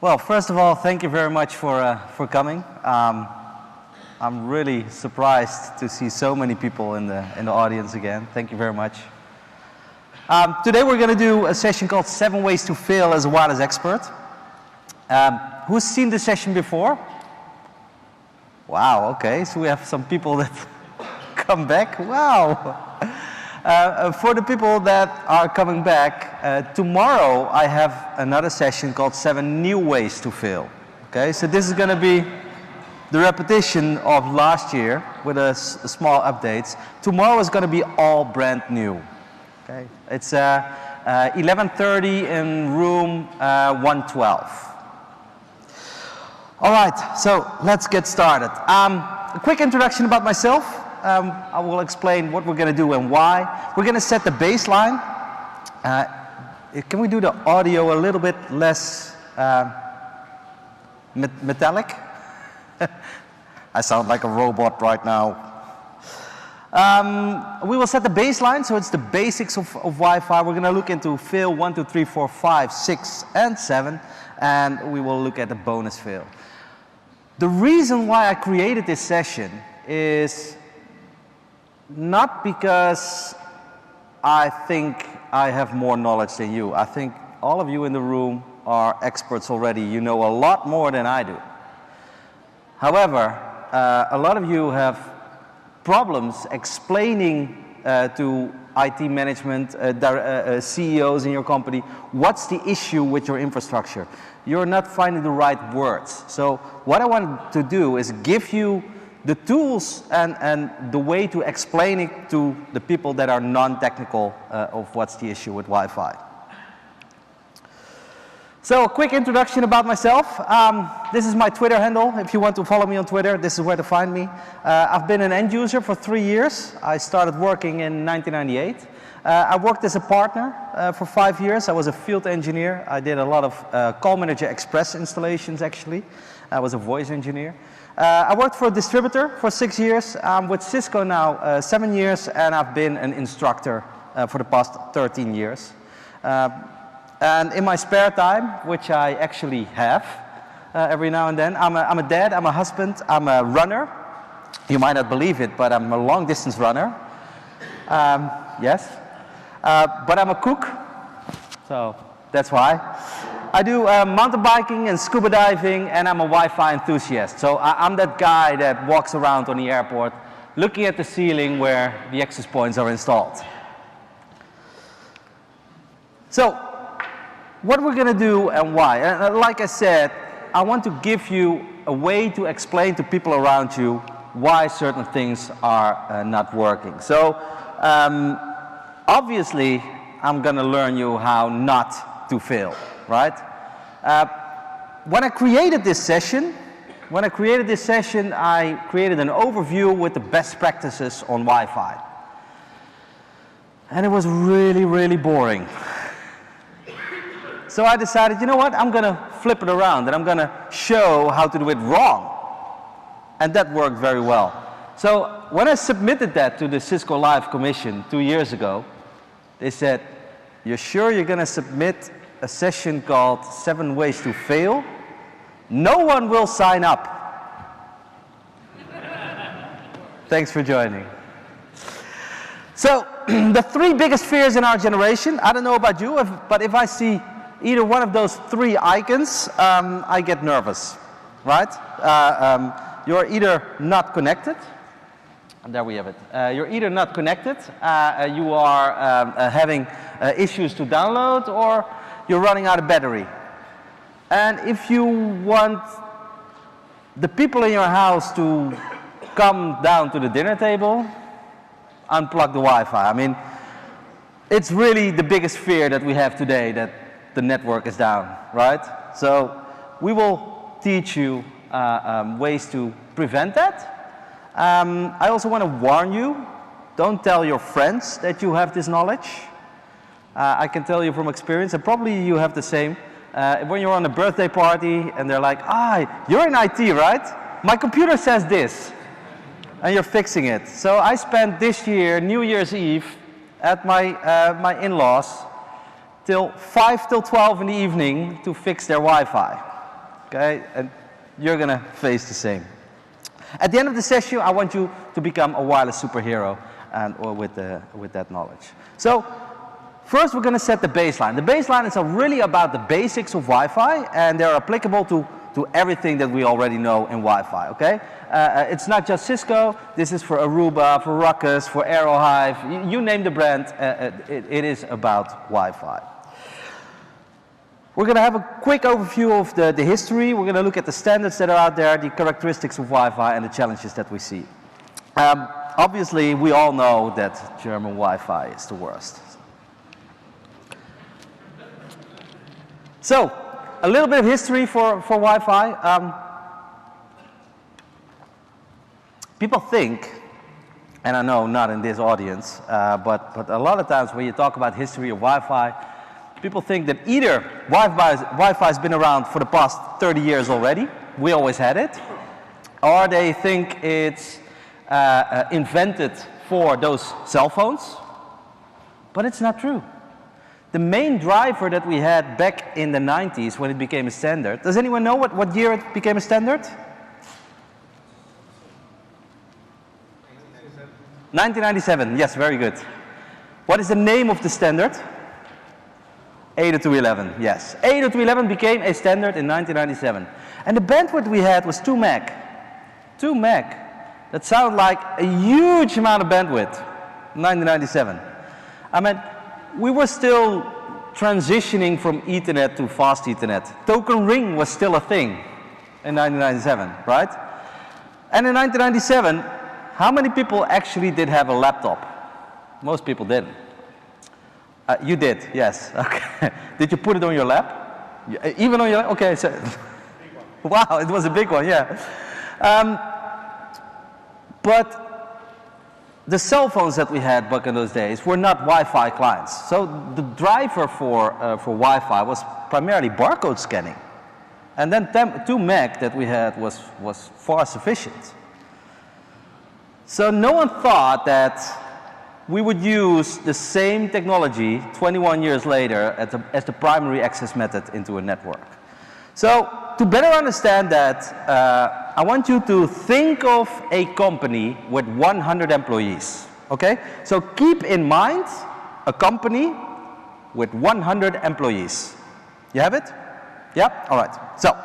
Well, first of all, thank you very much for coming. I'm really surprised to see so many people in the audience again. Thank you very much. Today we're going to do a session called 7 Ways to Fail as a Wireless Expert. Who's seen this session before? Wow, okay, so we have some people that come back. Wow. For the people that are coming back, tomorrow I have another session called 7 New Ways to Fail. Okay, so this is going to be the repetition of last year with a small updates. Tomorrow is going to be all brand new. Okay, it's 11:30 in room 112. All right, so let's get started. A quick introduction about myself. I will explain what we're going to do and why. We're going to set the baseline. Can we do the audio a little bit less metallic? I sound like a robot right now. We will set the baseline, so it's the basics of Wi-Fi. We're going to look into fail 1, 2, 3, 4, 5, 6, and 7, and we will look at the bonus fail. The reason why I created this session is not because I think I have more knowledge than you. I think all of you in the room are experts already. You know a lot more than I do. However, a lot of you have problems explaining to IT management, CEOs in your company, what's the issue with your infrastructure. You're not finding the right words. So what I want to do is give you the tools and the way to explain it to the people that are non-technical of what's the issue with Wi-Fi. So a quick introduction about myself. This is my Twitter handle. If you want to follow me on Twitter, this is where to find me. I've been an end user for 3 years. I started working in 1998. I worked as a partner for 5 years. I was a field engineer. I did a lot of Call Manager Express installations, actually. I was a voice engineer. I worked for a distributor for 6 years. I'm with Cisco now 7 years, and I've been an instructor for the past 13 years. And in my spare time, which I actually have every now and then, I'm a dad, I'm a husband, I'm a runner. You might not believe it, but I'm a long-distance runner. Yes. But I'm a cook, so that's why. I do mountain biking and scuba diving, and I'm a Wi-Fi enthusiast. So I'm that guy that walks around on the airport looking at the ceiling where the access points are installed. So what we're going to do and why. And like I said, I want to give you a way to explain to people around you why certain things are not working. So obviously, I'm going to learn you how not to fail, right? When I created this session, I created an overview with the best practices on Wi-Fi. And it was really, really boring. So I decided, you know what, I'm going to flip it around and I'm going to show how to do it wrong. And that worked very well. So when I submitted that to the Cisco Live Commission 2 years ago, they said, you're sure you're going to submit a session called 7 Ways to Fail? No one will sign up. Thanks for joining. So the 3 biggest fears in our generation, I don't know about you, but if I see either one of those 3 icons, I get nervous, right? You're either not connected. And there we have it. You're either not connected, you are having issues to download, or you're running out of battery. And if you want the people in your house to come down to the dinner table, unplug the Wi-Fi. I mean, it's really the biggest fear that we have today, that the network is down, right? So we will teach you ways to prevent that. I also want to warn you, don't tell your friends that you have this knowledge. I can tell you from experience, and probably you have the same. When you're on a birthday party and they're like, you're in IT, right? My computer says this, and you're fixing it. So I spent this year, New Year's Eve, at my in-laws till 5 till 12 in the evening to fix their Wi-Fi. okay? And you're going to face the same. At the end of the session, I want you to become a wireless superhero and or with that knowledge. So first, we're going to set the baseline. The baseline is really about the basics of Wi-Fi, and they're applicable to everything that we already know in Wi-Fi, okay? It's not just Cisco. This is for Aruba, for Ruckus, for Aerohive. You name the brand, it is about Wi-Fi. We're going to have a quick overview of the history. We're going to look at the standards that are out there, the characteristics of Wi-Fi, and the challenges that we see. Obviously, we all know that German Wi-Fi is the worst. So, a little bit of history for Wi-Fi. People think, and I know not in this audience, but a lot of times when you talk about history of Wi-Fi, people think that either Wi-Fi has been around for the past 30 years already, we always had it, or they think it's invented for those cell phones, but it's not true. The main driver that we had back in the 90s when it became a standard, does anyone know what year it became a standard? 1997, yes, very good. What is the name of the standard? 802.11, yes. 802.11 became a standard in 1997. And the bandwidth we had was 2 meg. 2 meg. That sounded like a huge amount of bandwidth in 1997. I mean, we were still transitioning from Ethernet to fast Ethernet. Token ring was still a thing in 1997, right? And in 1997, how many people actually did have a laptop? Most people didn't. You did, yes. Okay. Did you put it on your lap? Even on your lap? Okay. So wow, it was a big one, yeah. But the cell phones that we had back in those days were not Wi-Fi clients. So the driver for Wi-Fi was primarily barcode scanning. And then 2 meg that we had was far sufficient. So no one thought that we would use the same technology 21 years later as the primary access method into a network. So to better understand that, I want you to think of a company with 100 employees, okay? So keep in mind a company with 100 employees. You have it? Yeah? All right. So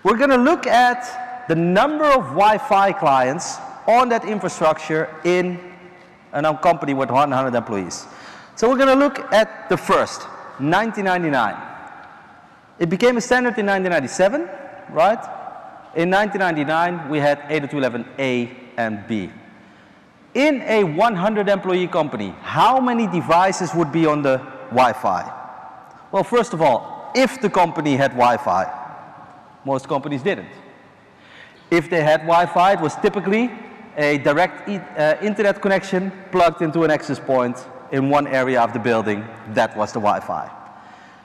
we're going to look at the number of Wi-Fi clients on that infrastructure in a company with 100 employees. So we're going to look at the first, 1999. It became a standard in 1997, right? In 1999, we had 802.11a and b. In a 100 employee company, how many devices would be on the Wi-Fi? Well, first of all, if the company had Wi-Fi, most companies didn't. If they had Wi-Fi, it was typically a direct internet connection plugged into an access point in one area of the building. That was the Wi-Fi.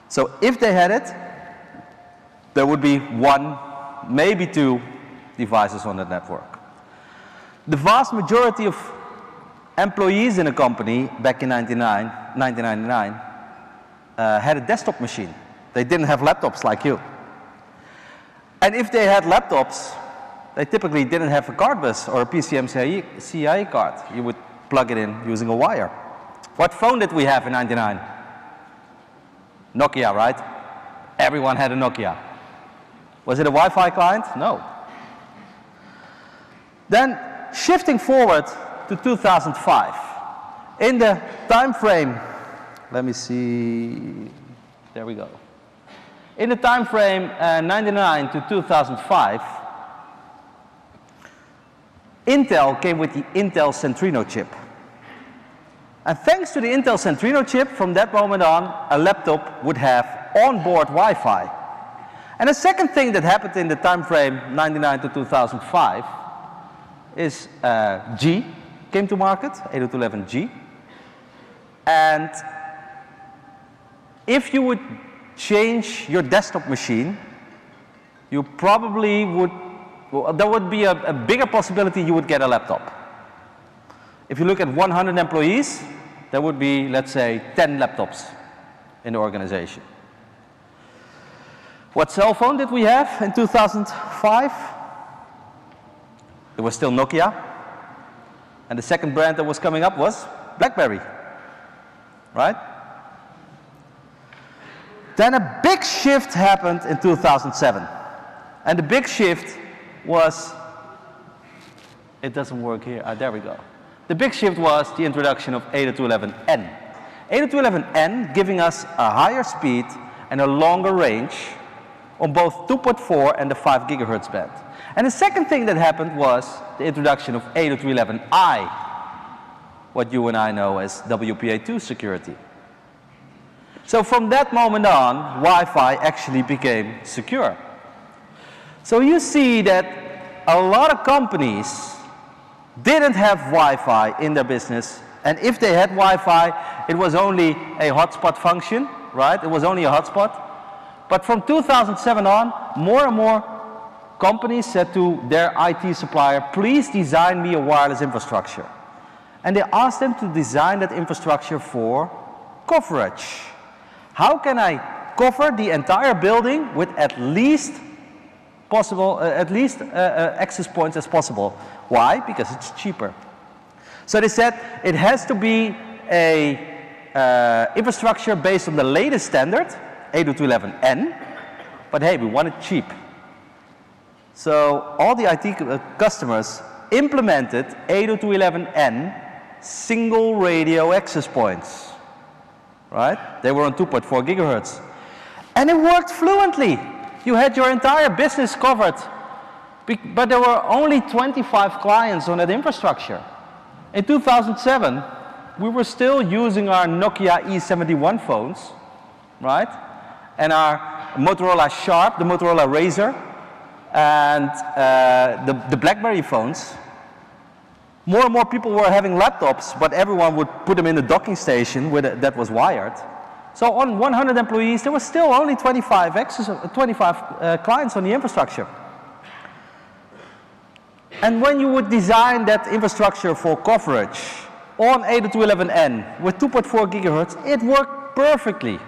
So if they had it, there would be 1, maybe 2 devices on the network. The vast majority of employees in a company back in 1999 had a desktop machine. They didn't have laptops like you. And if they had laptops, they typically didn't have a card bus or a PCMCIe card. You would plug it in using a wire. What phone did we have in 99? Nokia, right? Everyone had a Nokia. Was it a Wi-Fi client? No. Then shifting forward to 2005. In the time frame, let me see, there we go. In the time frame 99 to 2005, Intel came with the Intel Centrino chip. And thanks to the Intel Centrino chip, from that moment on, a laptop would have onboard Wi-Fi. And the second thing that happened in the time frame 99 to 2005 is G came to market, 802.11g. And if you would change your desktop machine, you probably would, well, there would be a bigger possibility you would get a laptop. If you look at 100 employees, there would be, let's say, 10 laptops in the organization. What cell phone did we have in 2005? It was still Nokia. And the second brand that was coming up was BlackBerry, right? Then a big shift happened in 2007. And the big shift was, it doesn't work here, there we go. The big shift was the introduction of 802.11n. 802.11n giving us a higher speed and a longer range on both 2.4 and the 5 gigahertz band. And the second thing that happened was the introduction of 802.11i, what you and I know as WPA2 security. So from that moment on, Wi-Fi actually became secure. So you see that a lot of companies didn't have Wi-Fi in their business, and if they had Wi-Fi, it was only a hotspot function, right? It was only a hotspot. But from 2007 on, more and more companies said to their IT supplier, please design me a wireless infrastructure. And they asked them to design that infrastructure for coverage. How can I cover the entire building with at least access points as possible? Why? Because it's cheaper. So they said it has to be a infrastructure based on the latest standard, 802.11n, but hey, we want it cheap. So all the IT customers implemented 802.11n single radio access points, right? They were on 2.4 gigahertz. And it worked fluently. You had your entire business covered, but there were only 25 clients on that infrastructure. In 2007, we were still using our Nokia E71 phones, right? And our Motorola Sharp, the Motorola Razr, and the BlackBerry phones. More and more people were having laptops, but everyone would put them in the docking station that was wired. So on 100 employees, there were still only 25 clients on the infrastructure. And when you would design that infrastructure for coverage on 802.11n with 2.4 gigahertz, it worked perfectly.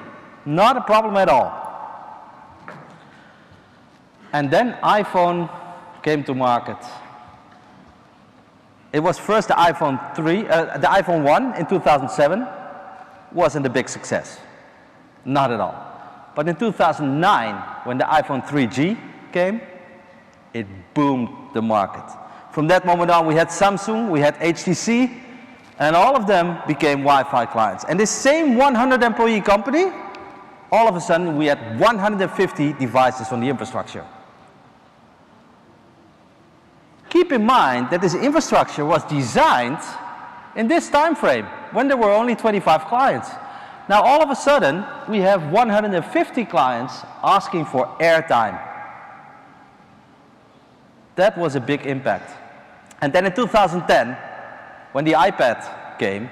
Not a problem at all. And then iPhone came to market. It was first the iPhone 1 in 2007 wasn't a big success. Not at all. But in 2009, when the iPhone 3G came, it boomed the market. From that moment on, we had Samsung, we had HTC, and all of them became Wi-Fi clients. And this same 100-employee company, all of a sudden, we had 150 devices on the infrastructure. Keep in mind that this infrastructure was designed in this time frame, when there were only 25 clients. Now, all of a sudden, we have 150 clients asking for airtime. That was a big impact. And then in 2010, when the iPad came,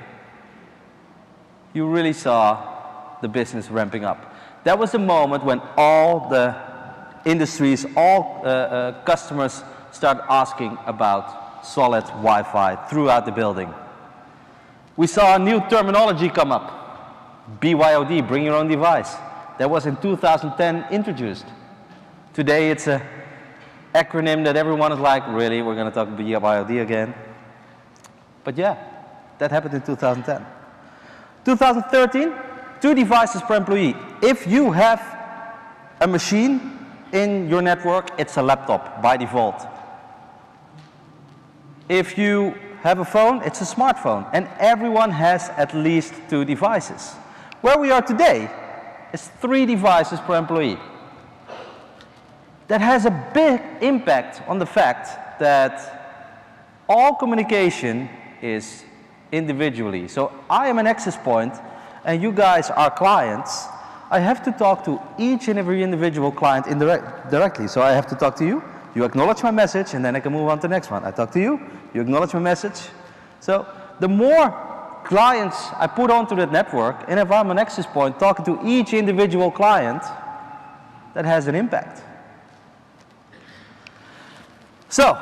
you really saw the business ramping up. That was the moment when all the industries, all customers started asking about solid Wi-Fi throughout the building. We saw a new terminology come up. BYOD, bring your own device. That was in 2010 introduced. Today it's an acronym that everyone is like, really, we're going to talk BYOD again? But yeah, that happened in 2010. 2013, 2 devices per employee. If you have a machine in your network, it's a laptop by default. If you have a phone, it's a smartphone, and everyone has at least 2 devices. Where we are today is 3 devices per employee. That has a big impact on the fact that all communication is individually. So I am an access point, and you guys are clients. I have to talk to each and every individual client directly. So I have to talk to you, you acknowledge my message, and then I can move on to the next one. I talk to you, you acknowledge my message. So the more clients I put onto that network, and if I'm an access point talking to each individual client, that has an impact. So,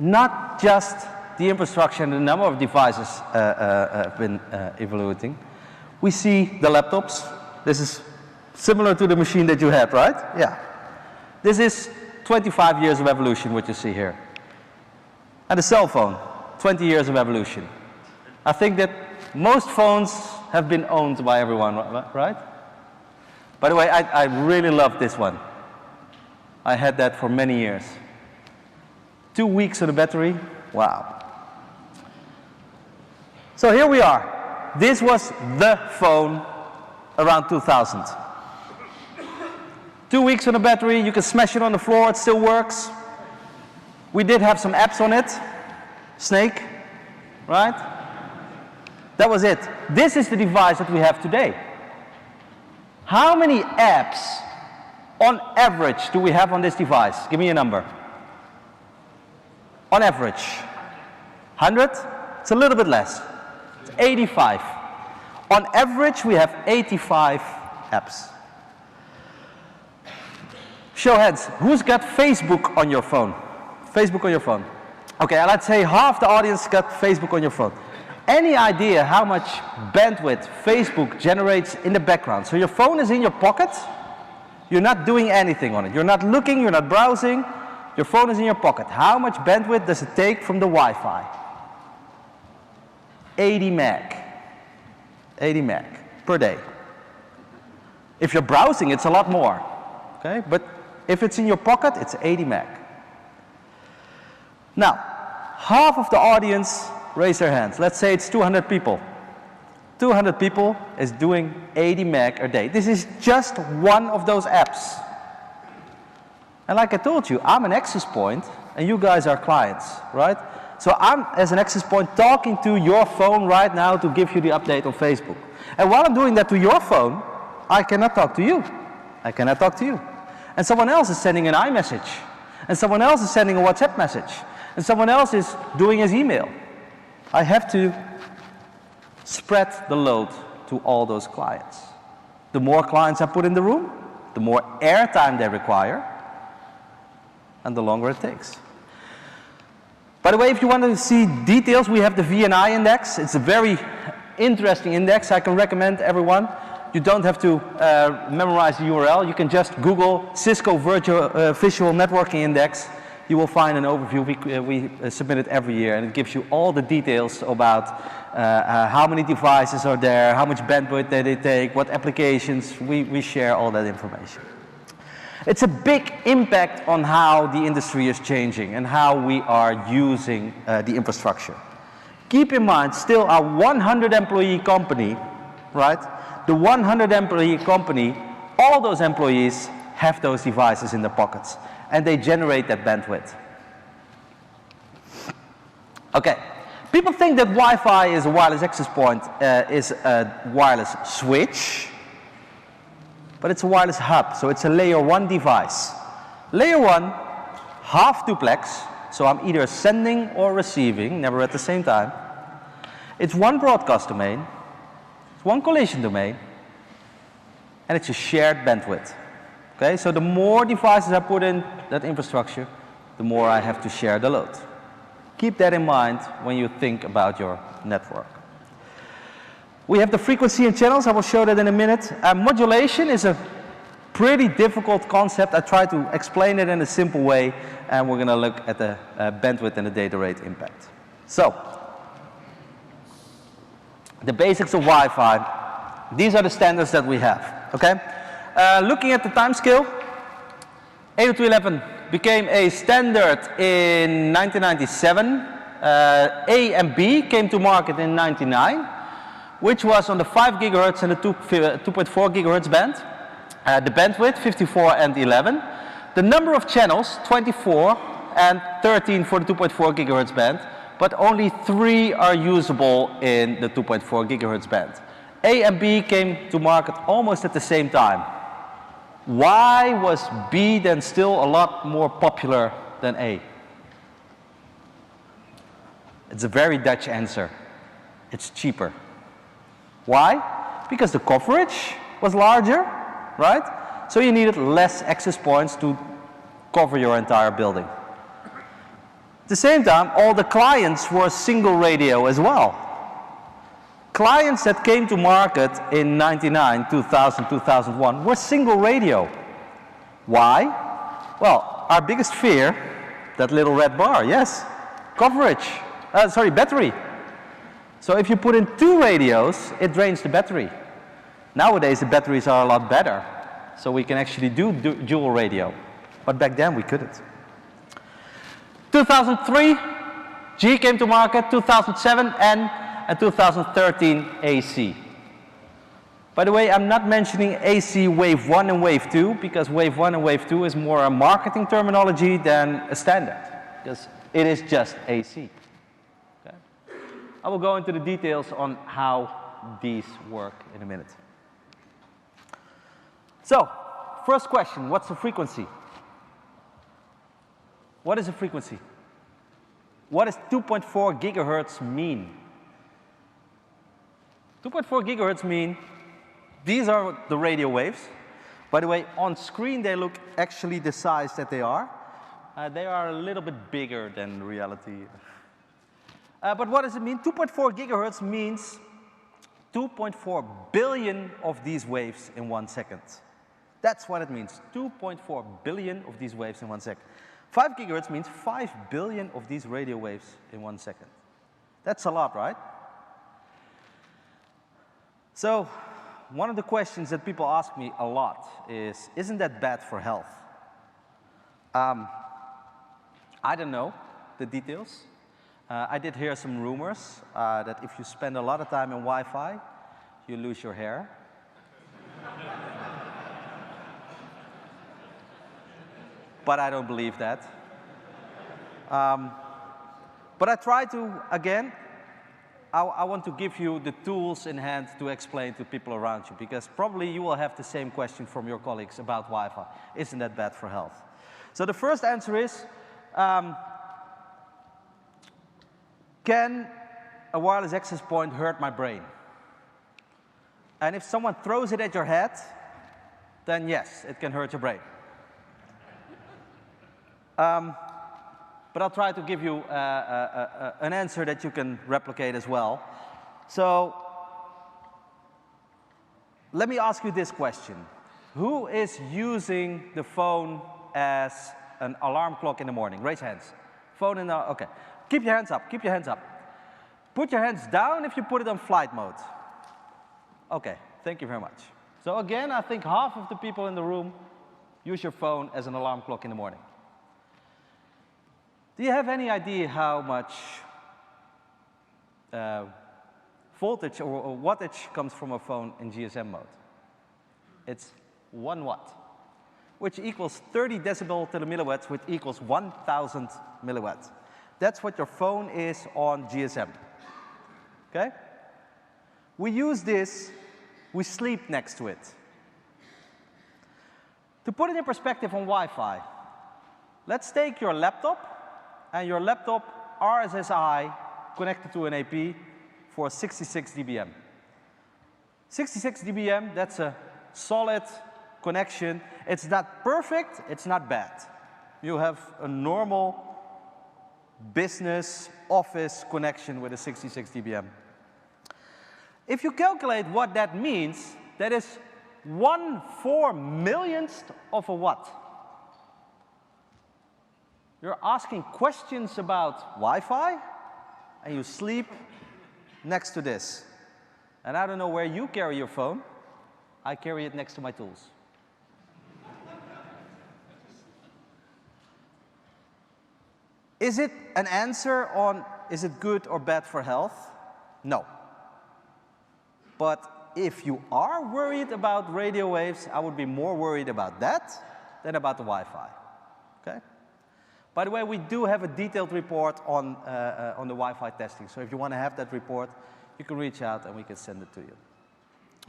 not just the infrastructure and the number of devices have been evaluating. We see the laptops. This is similar to the machine that you had, right? Yeah. This is 25 years of evolution, what you see here. And the cell phone, 20 years of evolution. I think that most phones have been owned by everyone, right? By the way, I really love this one. I had that for many years. 2 weeks on the battery, wow. So here we are. This was the phone around 2000. 2 weeks on the battery, you can smash it on the floor, it still works. We did have some apps on it. Snake, right? That was it. This is the device that we have today. How many apps on average do we have on this device? Give me a number. On average. 100? It's a little bit less. It's 85. On average, we have 85 apps. Show hands. Who's got Facebook on your phone? Facebook on your phone. Okay, let's say half the audience got Facebook on your phone. Any idea how much bandwidth Facebook generates in the background? So your phone is in your pocket. You're not doing anything on it. You're not looking, you're not browsing. Your phone is in your pocket. How much bandwidth does it take from the Wi-Fi? 80 meg. 80 meg per day. If you're browsing, it's a lot more. Okay, but if it's in your pocket, it's 80 meg. Now, half of the audience raise their hands. Let's say it's 200 people. 200 people is doing 80 meg a day. This is just one of those apps. And like I told you, I'm an access point and you guys are clients, right? So I'm, as an access point, talking to your phone right now to give you the update on Facebook. And while I'm doing that to your phone, I cannot talk to you. I cannot talk to you. And someone else is sending an iMessage. And someone else is sending a WhatsApp message. And someone else is doing his email. I have to spread the load to all those clients. The more clients I put in the room, the more airtime they require, and the longer it takes. By the way, if you want to see details, we have the VNI index. It's a very interesting index. I can recommend everyone. You don't have to memorize the URL. You can just Google Cisco Visual Networking Index. You will find an overview. We submit it every year, and it gives you all the details about how many devices are there, how much bandwidth they take, what applications. We share all that information. It's a big impact on how the industry is changing and how we are using the infrastructure. Keep in mind, still a 100-employee company, right? The 100-employee company, all those employees have those devices in their pockets, and they generate that bandwidth. Okay, people think that Wi-Fi is a wireless access point, is a wireless switch, but it's a wireless hub, so it's a layer 1 device. Layer 1, half duplex, so I'm either sending or receiving, never at the same time. It's one broadcast domain, it's one collision domain, and it's a shared bandwidth. Okay, so the more devices I put in that infrastructure, the more I have to share the load. Keep that in mind when you think about your network. We have the frequency and channels. I will show that in a minute. Modulation is a pretty difficult concept. I try to explain it in a simple way, and we're going to look at the bandwidth and the data rate impact. So, the basics of Wi-Fi. These are the standards that we have. Okay. Looking at the time scale, 802.11 became a standard in 1997. A and B came to market in 1999, which was on the 5 gigahertz and the 2.4 gigahertz band. The bandwidth, 54 and 11. The number of channels, 24 and 13 for the 2.4 gigahertz band, but only 3 are usable in the 2.4 gigahertz band. A and B came to market almost at the same time. Why was B then still a lot more popular than A? It's a very Dutch answer. It's cheaper. Why? Because the coverage was larger, right? So you needed less access points to cover your entire building. At the same time, all the clients were single radio as well. clients that came to market in 99, 2000, 2001 were single radio. Why? Well, our biggest fear, that little red bar, yes, coverage, battery. So if you put in 2 radios, it drains the battery. Nowadays the batteries are a lot better, so we can actually do dual radio. But back then we couldn't. 2003, G came to market, 2007 N, and 2013 AC. By the way, I'm not mentioning AC wave 1 and wave 2, because wave 1 and wave 2 is more a marketing terminology than a standard, because it is just AC. Okay? I will go into the details on how these work in a minute. So, first question, what's the frequency? What is a frequency? What does 2.4 gigahertz mean? 2.4 gigahertz mean these are the radio waves. By the way, on screen they look actually the size that they are. They are a little bit bigger than reality. But what does it mean? 2.4 gigahertz means 2.4 billion of these waves in 1 second. That's what it means, 2.4 billion of these waves in 1 second. 5 gigahertz means 5 billion of these radio waves in 1 second. That's a lot, right? So, one of the questions that people ask me a lot is, isn't that bad for health? I don't know the details. I did hear some rumors that if you spend a lot of time in Wi-Fi, you lose your hair. But I don't believe that. But I try to, again, I want to give you the tools in hand to explain to people around you, because probably you will have the same question from your colleagues about Wi-Fi. Isn't that bad for health? So the first answer is, can a wireless access point hurt my brain? And if someone throws it at your head, then yes, it can hurt your brain. But I'll try to give you an answer that you can replicate as well. So let me ask you this question. Who is using the phone as an alarm clock in the morning? Raise hands. Phone in the, okay. Keep your hands up, keep your hands up. Put your hands down if you put it on flight mode. Okay, thank you very much. So again, I think half of the people in the room use your phone as an alarm clock in the morning. Do you have any idea how much voltage or wattage comes from a phone in GSM mode? It's 1 watt, which equals 30 decibel to the milliwatts, which equals 1,000 milliwatts. That's what your phone is on GSM. Okay? We use this, we sleep next to it. To put it in perspective on Wi-Fi, let's take your laptop and your laptop RSSI connected to an AP for 66 dBm. 66 dBm, that's a solid connection. It's not perfect, it's not bad. You have a normal business office connection with a 66 dBm. If you calculate what that means, that is 1/4 millionth of a watt. You're asking questions about Wi-Fi, and you sleep next to this. And I don't know where you carry your phone. I carry it next to my tools. Is it an answer on, is it good or bad for health? No. But if you are worried about radio waves, I would be more worried about that than about the Wi-Fi. Okay? By the way, we do have a detailed report on the Wi-Fi testing. So if you want to have that report, you can reach out and we can send it to you.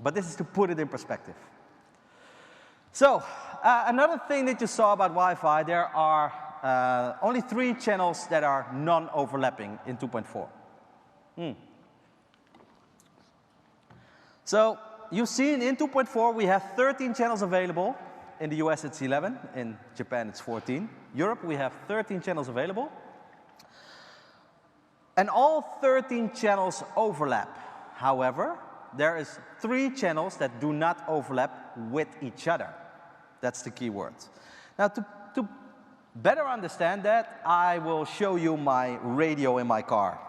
But this is to put it in perspective. So another thing that you saw about Wi-Fi, there are only 3 channels that are non-overlapping in 2.4. So you've seen in 2.4 we have 13 channels available. In the US it's 11, in Japan it's 14. Europe we have 13 channels available. And all 13 channels overlap. However, there is 3 channels that do not overlap with each other. That's the key word. Now, to better understand that, I will show you my radio in my car.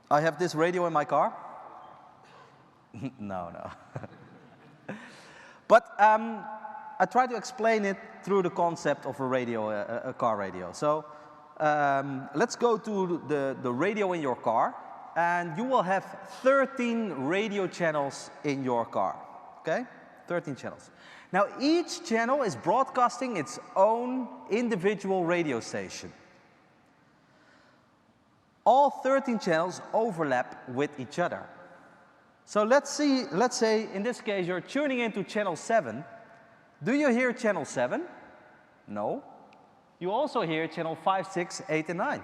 I have this radio in my car. No. But I try to explain it through the concept of a radio, a car radio. So let's go to the radio in your car, and you will have 13 radio channels in your car. Okay? 13 channels. Now, each channel is broadcasting its own individual radio station. All 13 channels overlap with each other. So let's say in this case you're tuning into channel 7. Do you hear channel 7? No. You also hear channel 5, 6, 8, and 9.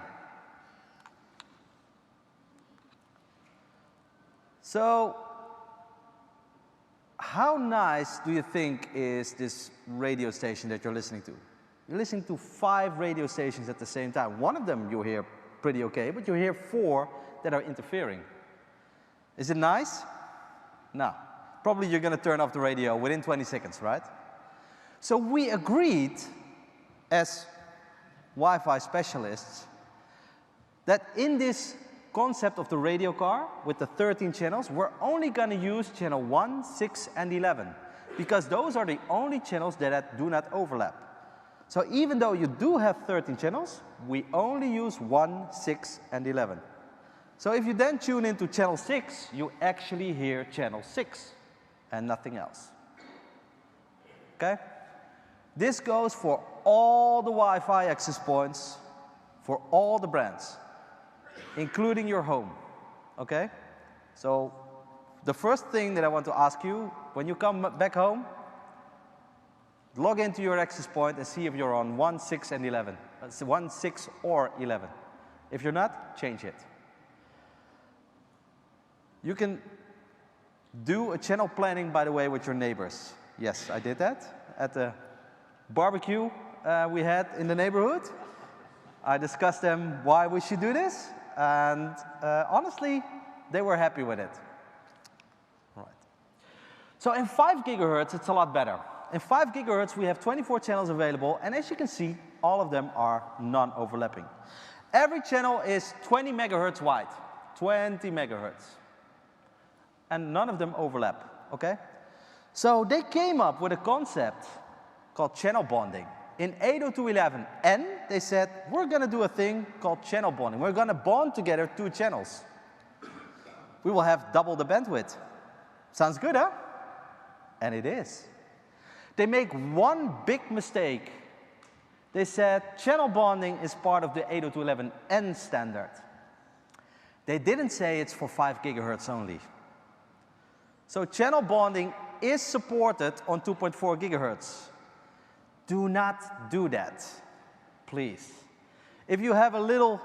So, how nice do you think is this radio station that you're listening to? You're listening to 5 radio stations at the same time. One of them you hear pretty okay, but you hear 4 that are interfering. Is it nice? No. Probably you're going to turn off the radio within 20 seconds, right? So we agreed as Wi-Fi specialists that in this concept of the radio car with the 13 channels, we're only going to use channel 1, 6, and 11 because those are the only channels that do not overlap. So even though you do have 13 channels, we only use 1, 6, and 11. So if you then tune into channel 6, you actually hear channel 6 and nothing else. Okay? This goes for all the Wi-Fi access points for all the brands, including your home. Okay? So the first thing that I want to ask you, when you come back home, log into your access point and see if you're on 1, 6, and 11. 1, 6, or 11. If you're not, change it. You can do a channel planning, by the way, with your neighbors. Yes, I did that at the barbecue we had in the neighborhood. I discussed them why we should do this, and honestly, they were happy with it. Right. So in 5 gigahertz, it's a lot better. In 5 gigahertz, we have 24 channels available, and as you can see, all of them are non-overlapping. Every channel is 20 megahertz wide, 20 megahertz. And none of them overlap, okay? So they came up with a concept called channel bonding. In 802.11n, they said, we're going to do a thing called channel bonding. We're going to bond together 2 channels. We will have double the bandwidth. Sounds good, huh? And it is. They make one big mistake. They said channel bonding is part of the 802.11n standard. They didn't say it's for 5 gigahertz only. So channel bonding is supported on 2.4 gigahertz. Do not do that, please. If you have a little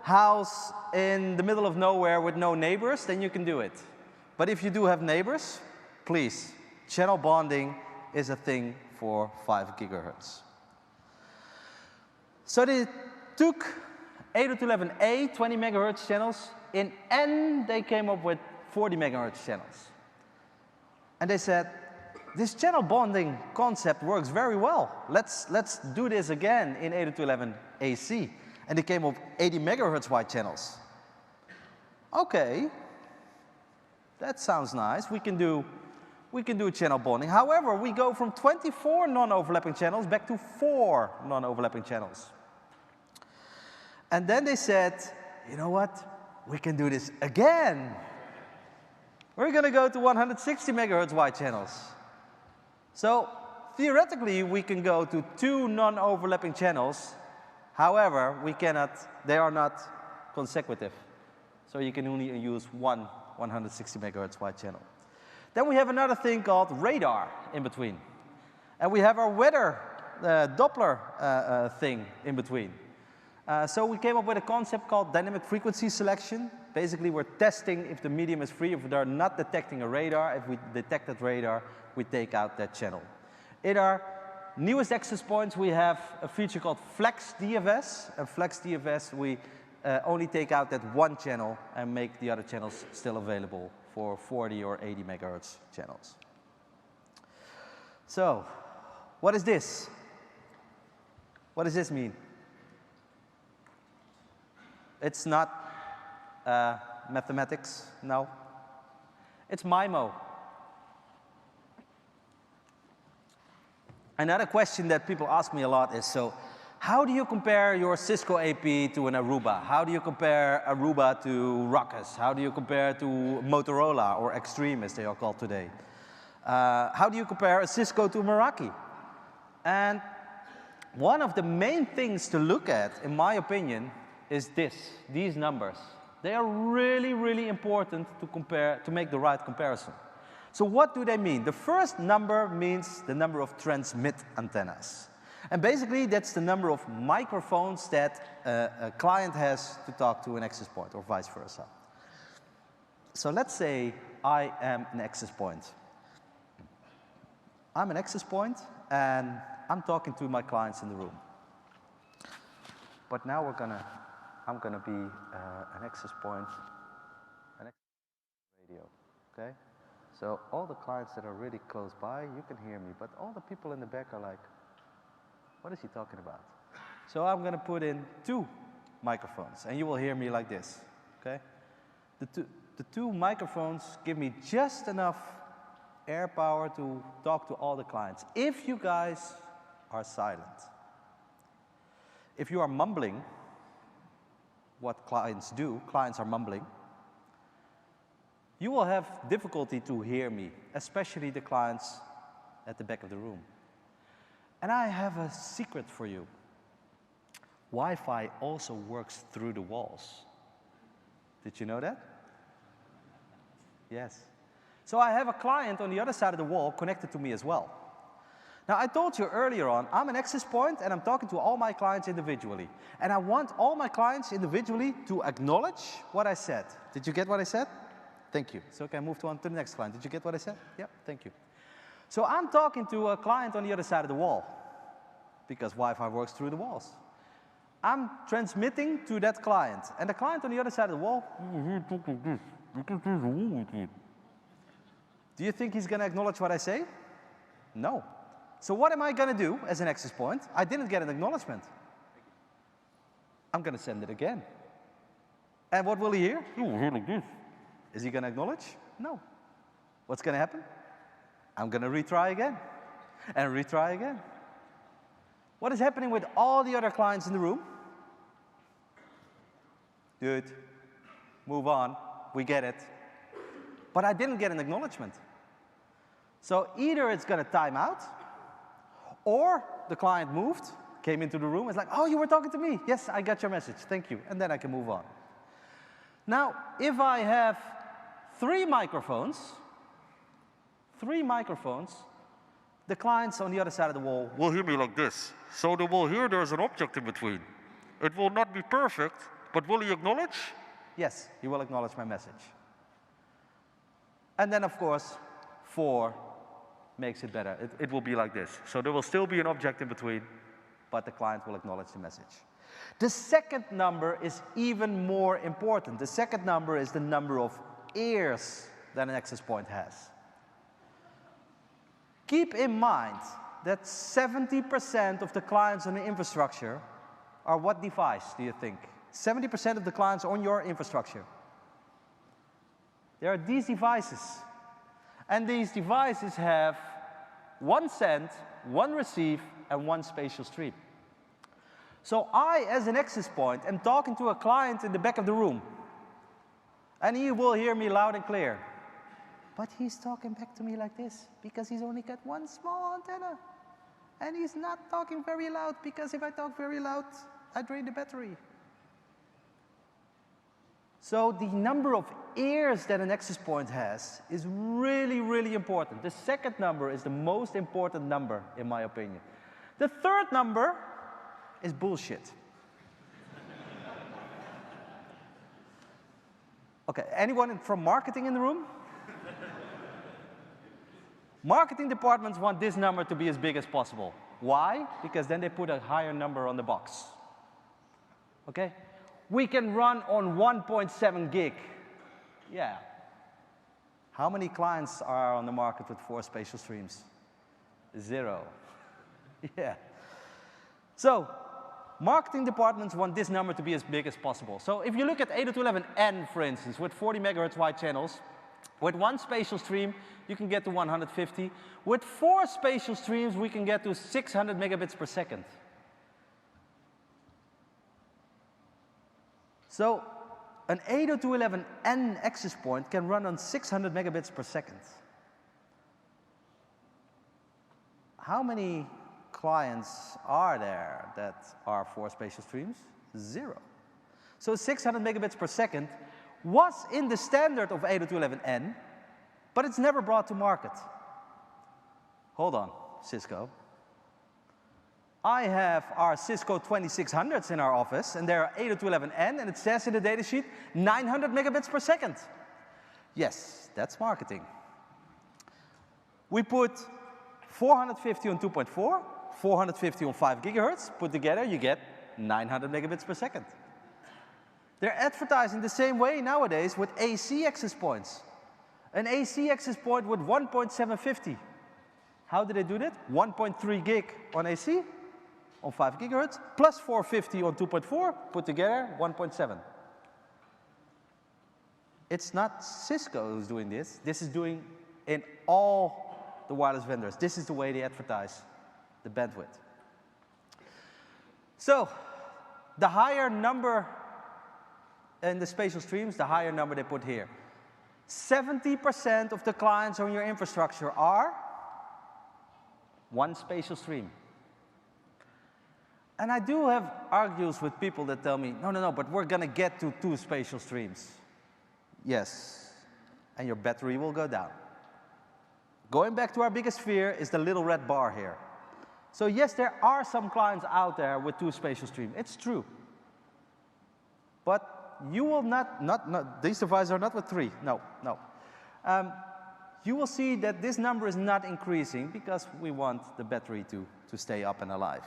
house in the middle of nowhere with no neighbors, then you can do it. But if you do have neighbors, please, channel bonding is a thing for 5 gigahertz. So they took 802.11a, 20 megahertz channels. In N, they came up with 40 megahertz channels. And they said, this channel bonding concept works very well. Let's do this again in 802.11 AC. And they came up with 80 megahertz wide channels. Okay, that sounds nice. We can do channel bonding. However, we go from 24 non-overlapping channels back to 4 non-overlapping channels. And then they said, you know what? We can do this again. We're going to go to 160 megahertz wide channels. So theoretically, we can go to 2 non-overlapping channels. However, we cannot, they are not consecutive. So you can only use one 160 megahertz wide channel. Then we have another thing called radar in between. And we have our weather Doppler thing in between. So we came up with a concept called dynamic frequency selection. Basically, we're testing if the medium is free, if they're not detecting a radar. If we detect that radar, we take out that channel. In our newest access points, we have a feature called Flex DFS. And Flex DFS, we only take out that one channel and make the other channels still available for 40 or 80 megahertz channels. So, what is this? What does this mean? It's not mathematics, no. It's MIMO. Another question that people ask me a lot is, so how do you compare your Cisco AP to an Aruba? How do you compare Aruba to Ruckus? How do you compare to Motorola or Extreme, as they are called today? How do you compare a Cisco to Meraki? And one of the main things to look at, in my opinion, is these numbers. They are really, really important to compare, to make the right comparison. So what do they mean? The first number means the number of transmit antennas. And basically, that's the number of microphones that a client has to talk to an access point, or vice versa. So let's say I am an access point. I'm an access point, and I'm talking to my clients in the room. But now I'm gonna be an access point, an access radio, okay? So all the clients that are really close by, you can hear me, but all the people in the back are like, what is he talking about? So I'm gonna put in 2 microphones, and you will hear me like this, okay? The two microphones give me just enough air power to talk to all the clients, if you guys are silent. If you are mumbling, what clients do, clients are mumbling, you will have difficulty to hear me, especially the clients at the back of the room. And I have a secret for you. Wi-Fi also works through the walls. Did you know that? Yes. So I have a client on the other side of the wall connected to me as well. Now, I told you earlier on, I'm an access point and I'm talking to all my clients individually. And I want all my clients individually to acknowledge what I said. Did you get what I said? Thank you. So can I move on to the next client? Did you get what I said? Yeah, thank you. So I'm talking to a client on the other side of the wall, because Wi-Fi works through the walls. I'm transmitting to that client, and the client on the other side of the wall, do you think he's going to acknowledge what I say? No. So what am I going to do as an access point? I didn't get an acknowledgement. I'm going to send it again. And what will he hear? He will hear like this. Is he going to acknowledge? No. What's going to happen? I'm going to retry again, and retry again. What is happening with all the other clients in the room? Good. Move on. We get it. But I didn't get an acknowledgement. So either it's going to time out, or the client moved, came into the room, it's like, oh, you were talking to me. Yes, I got your message. Thank you. And then I can move on. Now, if I have 3 microphones, the clients on the other side of the wall will hear me like this. So they will hear there's an object in between. It will not be perfect, but will he acknowledge? Yes, he will acknowledge my message. And then, of course, 4 makes it better. It will be like this. So there will still be an object in between, but the client will acknowledge the message. The second number is even more important. The second number is the number of ears that an access point has. Keep in mind that 70% of the clients on the infrastructure are what device, do you think? 70% of the clients on your infrastructure. There are these devices. And these devices have 1 send, 1 receive, and 1 spatial stream. So I, as an access point, am talking to a client in the back of the room. And he will hear me loud and clear. But he's talking back to me like this, because he's only got 1 small antenna. And he's not talking very loud, because if I talk very loud, I drain the battery. So the number of ears that an access point has is really, really important. The second number is the most important number, in my opinion. The third number is bullshit. Okay, anyone from marketing in the room? Marketing departments want this number to be as big as possible. Why? Because then they put a higher number on the box. Okay? We can run on 1.7 gig. Yeah. How many clients are on the market with 4 spatial streams? 0. Yeah. So, marketing departments want this number to be as big as possible. So if you look at 802.11n, for instance, with 40 megahertz wide channels, with 1 spatial stream, you can get to 150. With 4 spatial streams, we can get to 600 megabits per second. So an 802.11n access point can run on 600 megabits per second. How many clients are there that are 4 spatial streams? 0. So 600 megabits per second was in the standard of 802.11n, but it's never brought to market. Hold on, Cisco. I have our Cisco 2600s in our office, and they're 802.11n, and it says in the datasheet 900 megabits per second. Yes, that's marketing. We put 450 on 2.4, 450 on 5 gigahertz, put together you get 900 megabits per second. They're advertising the same way nowadays with AC access points. An AC access point with 1.750. How did they do that? 1.3 gig on AC, on 5 gigahertz, plus 450 on 2.4, put together 1.7. It's not Cisco who's doing this. This is doing in all the wireless vendors. This is the way they advertise the bandwidth. So, the higher number in the spatial streams, the higher number they put here. 70% of the clients on your infrastructure are 1 spatial stream. And I do have argues with people that tell me, no, but we're going to get to 2 spatial streams. Yes, and your battery will go down. Going back to our biggest fear is the little red bar here. So yes, there are some clients out there with 2 spatial streams. It's true. But you will not, these devices are not with 3. No. You will see that this number is not increasing because we want the battery to stay up and alive.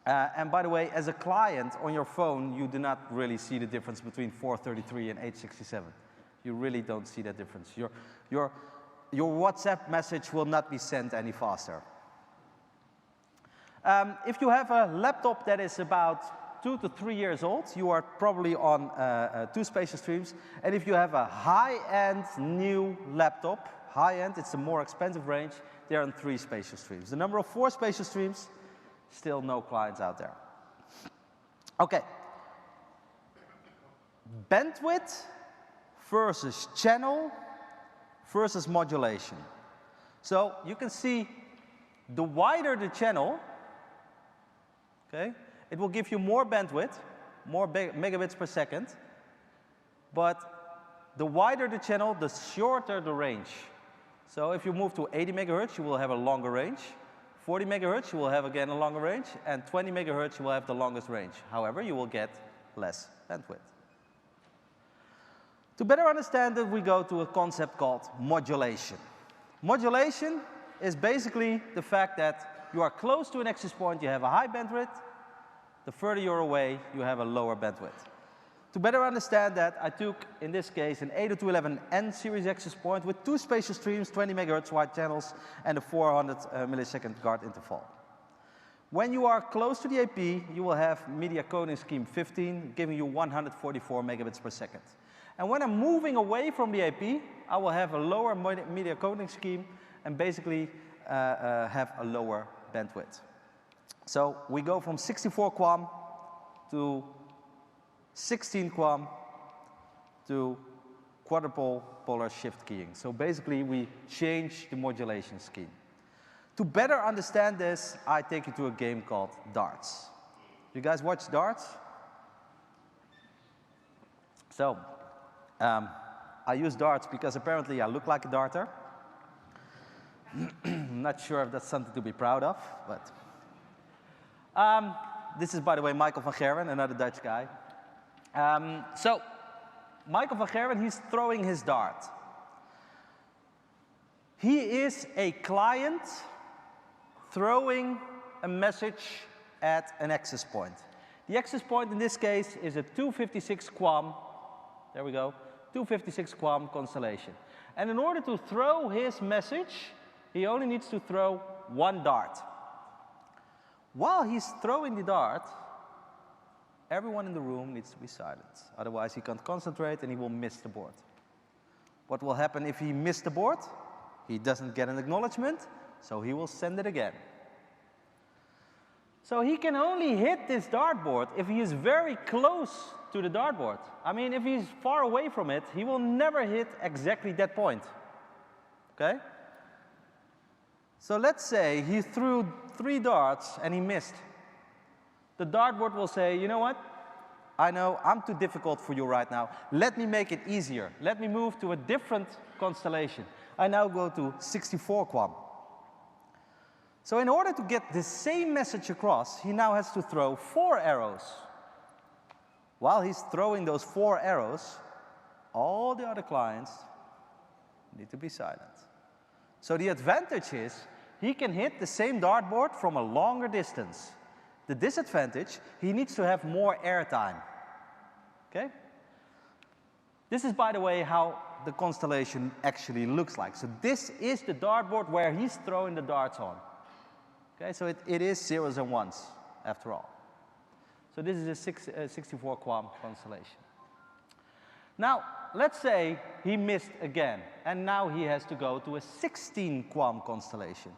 And by the way, as a client on your phone, you do not really see the difference between 433 and 867. You really don't see that difference. Your WhatsApp message will not be sent any faster. If you have a laptop that is about 2 to 3 years old, you are probably on 2 spatial streams. And if you have a high-end new laptop, high-end, it's a more expensive range, they're on 3 spatial streams. The number of 4 spatial streams, still no clients out there. Okay. Bandwidth versus channel versus modulation. So you can see the wider the channel, okay, it will give you more bandwidth, more megabits per second, but the wider the channel, the shorter the range. So if you move to 80 megahertz, you will have a longer range. 40 megahertz, you will have again a longer range, and 20 megahertz, you will have the longest range. However, you will get less bandwidth. To better understand it, we go to a concept called modulation. Modulation is basically the fact that you are close to an access point, you have a high bandwidth. The further you're away, you have a lower bandwidth. To better understand that, I took, in this case, an 802.11n series access point with 2 spatial streams, 20 megahertz wide channels, and a 400 millisecond guard interval. When you are close to the AP, you will have media coding scheme 15, giving you 144 megabits per second. And when I'm moving away from the AP, I will have a lower media coding scheme and basically have a lower bandwidth. So we go from 64 QAM to 16 QAM to quadruple polar shift keying. So basically, we change the modulation scheme. To better understand this, I take you to a game called darts. You guys watch darts? So, I use darts because apparently I look like a darter. I'm not sure if that's something to be proud of, but... this is, by the way, Michael van Gerwen, another Dutch guy. So, Michael van Gerwen, he's throwing his dart. He is a client throwing a message at an access point. The access point in this case is a 256 QAM, there we go, 256 QAM constellation. And in order to throw his message, he only needs to throw one dart. While he's throwing the dart, everyone in the room needs to be silent. Otherwise, he can't concentrate and he will miss the board. What will happen if he missed the board? He doesn't get an acknowledgement, so he will send it again. So he can only hit this dartboard if he is very close to the dartboard. I mean, if he's far away from it, he will never hit exactly that point. Okay? So let's say he threw 3 darts and he missed. The dartboard will say, you know what? I know I'm too difficult for you right now. Let me make it easier. Let me move to a different constellation. I now go to 64 QAM. So in order to get the same message across, he now has to throw 4 arrows. While he's throwing those 4 arrows, all the other clients need to be silent. So the advantage is he can hit the same dartboard from a longer distance. The disadvantage, he needs to have more airtime. Okay? This is, by the way, how the constellation actually looks like. So this is the dartboard where he's throwing the darts on. Okay, so it is zeros and ones, after all. So this is a 64 QAM constellation. Now, let's say he missed again, and now he has to go to a 16 QAM constellation.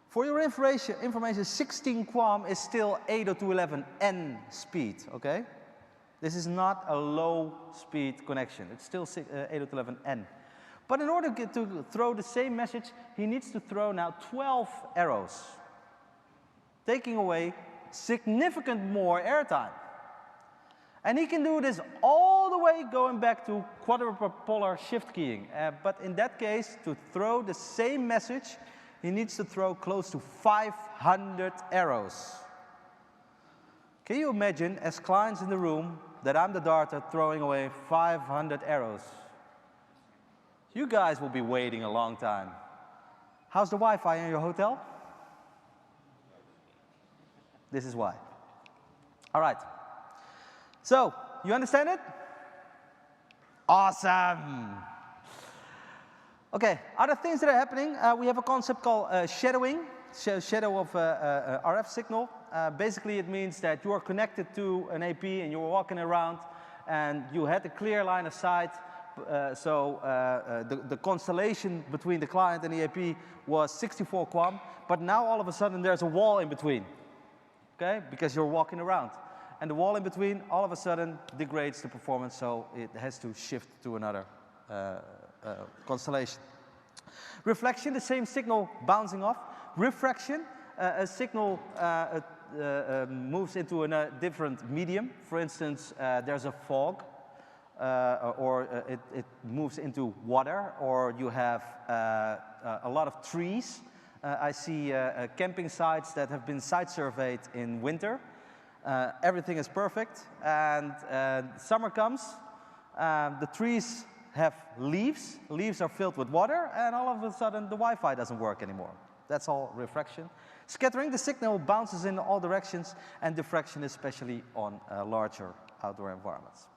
For your information, 16 QAM is still 802.11n speed, okay? This is not a low-speed connection. It's still 802.11n. But in order to throw the same message, he needs to throw now 12 arrows, taking away significant more airtime. And he can do this all the way going back to quadrupolar shift keying. But in that case, to throw the same message, he needs to throw close to 500 arrows. Can you imagine, as clients in the room, that I'm the darter throwing away 500 arrows? You guys will be waiting a long time. How's the Wi-Fi in your hotel? This is why. All right. So, you understand it? Awesome. Okay, other things that are happening, we have a concept called shadowing, shadow of RF signal. Basically, it means that you are connected to an AP and you're walking around and you had a clear line of sight. The constellation between the client and the AP was 64 QAM, but now all of a sudden there's a wall in between, okay, because you're walking around. And the wall in between all of a sudden degrades the performance, so it has to shift to another constellation. Reflection, the same signal bouncing off. Refraction, a signal moves into a different medium. For instance, there's a fog, or it moves into water, or you have a lot of trees. I see camping sites that have been site surveyed in winter. Everything is perfect, and summer comes, the trees have leaves. Leaves are filled with water, and all of a sudden the Wi-Fi doesn't work anymore. That's all refraction. Scattering, the signal bounces in all directions, and diffraction, especially on larger outdoor environments.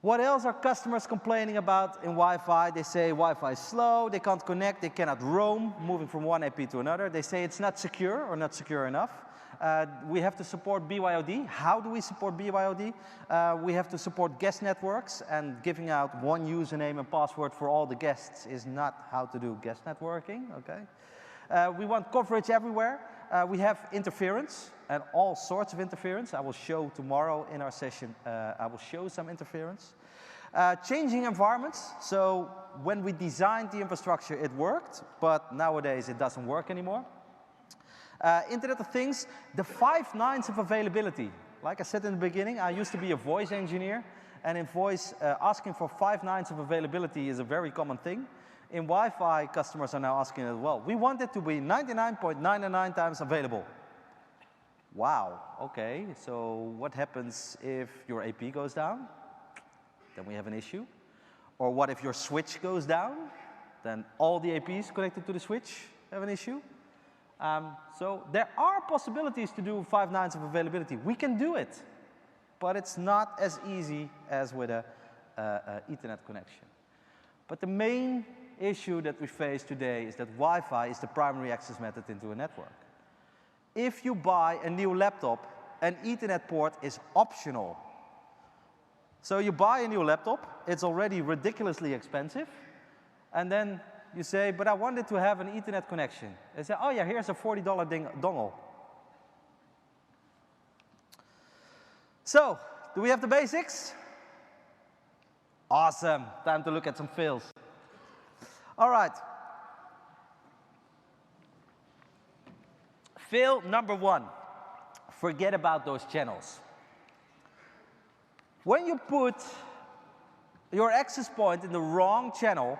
What else are customers complaining about in Wi-Fi? They say Wi-Fi is slow, they can't connect, they cannot roam, moving from one AP to another. They say it's not secure or not secure enough. We have to support BYOD. How do we support BYOD? We have to support guest networks, and giving out one username and password for all the guests is not how to do guest networking, okay? We want coverage everywhere. We have interference, and all sorts of interference. I will show tomorrow in our session, I will show some interference. Changing environments. So when we designed the infrastructure, it worked, but nowadays it doesn't work anymore. Internet of Things, the 5 nines of availability. Like I said in the beginning, I used to be a voice engineer, and in voice, asking for 5 nines of availability is a very common thing. In Wi-Fi, customers are now asking as well. We want it to be 99.99 times available. Wow, okay, so what happens if your AP goes down? Then we have an issue. Or what if your switch goes down? Then all the APs connected to the switch have an issue. So there are possibilities to do 5 nines of availability. We can do it, but it's not as easy as with a Ethernet connection. But the main issue that we face today is that Wi-Fi is the primary access method into a network. If you buy a new laptop, an Ethernet port is optional. So you buy a new laptop, it's already ridiculously expensive, and then you say, but I wanted to have an Ethernet connection. They say, oh yeah, here's a $40 dongle. So, do we have the basics? Awesome, time to look at some fails. All right. Fail number 1, forget about those channels. When you put your access point in the wrong channel,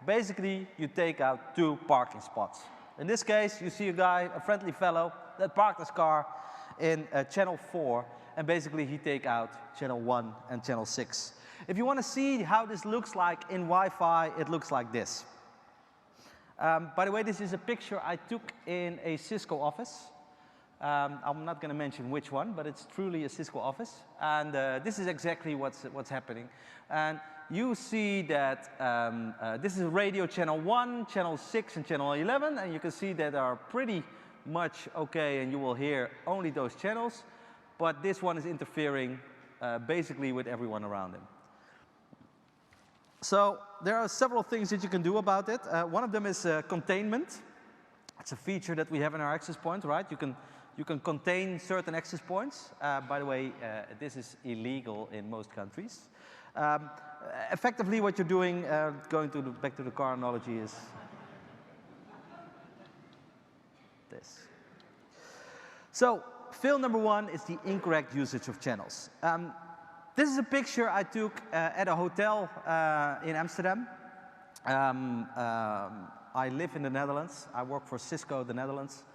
basically you take out 2 parking spots. In this case, you see a guy, a friendly fellow, that parked his car in channel 4, and basically he take out channel 1 and channel 6. If you want to see how this looks like in Wi-Fi, it looks like this. By the way, this is a picture I took in a Cisco office. I'm not going to mention which one, but it's truly a Cisco office. And this is exactly what's happening. And you see that this is radio channel 1, channel 6, and channel 11. And you can see that are pretty much OK, and you will hear only those channels. But this one is interfering basically with everyone around him. So there are several things that you can do about it. One of them is containment. It's a feature that we have in our access point, right? You can contain certain access points. By the way, this is illegal in most countries. Effectively, what you're doing, going to back to the car analogy, is this. So fail number 1 is the incorrect usage of channels. This is a picture I took at a hotel in Amsterdam. I live in the Netherlands. I work for Cisco, the Netherlands.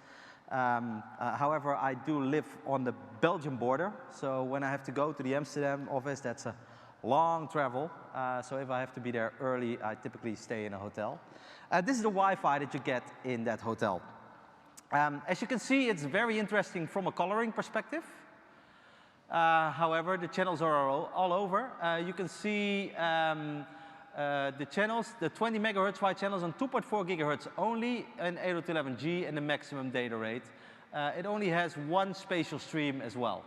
However, I do live on the Belgian border. So when I have to go to the Amsterdam office, that's a long travel. So if I have to be there early, I typically stay in a hotel. This is the Wi-Fi that you get in that hotel. As you can see, it's very interesting from a coloring perspective. However, the channels are all over. You can see the channels, the 20 megahertz wide channels on 2.4 gigahertz only, and 802.11g, and the maximum data rate. It only has 1 spatial stream as well.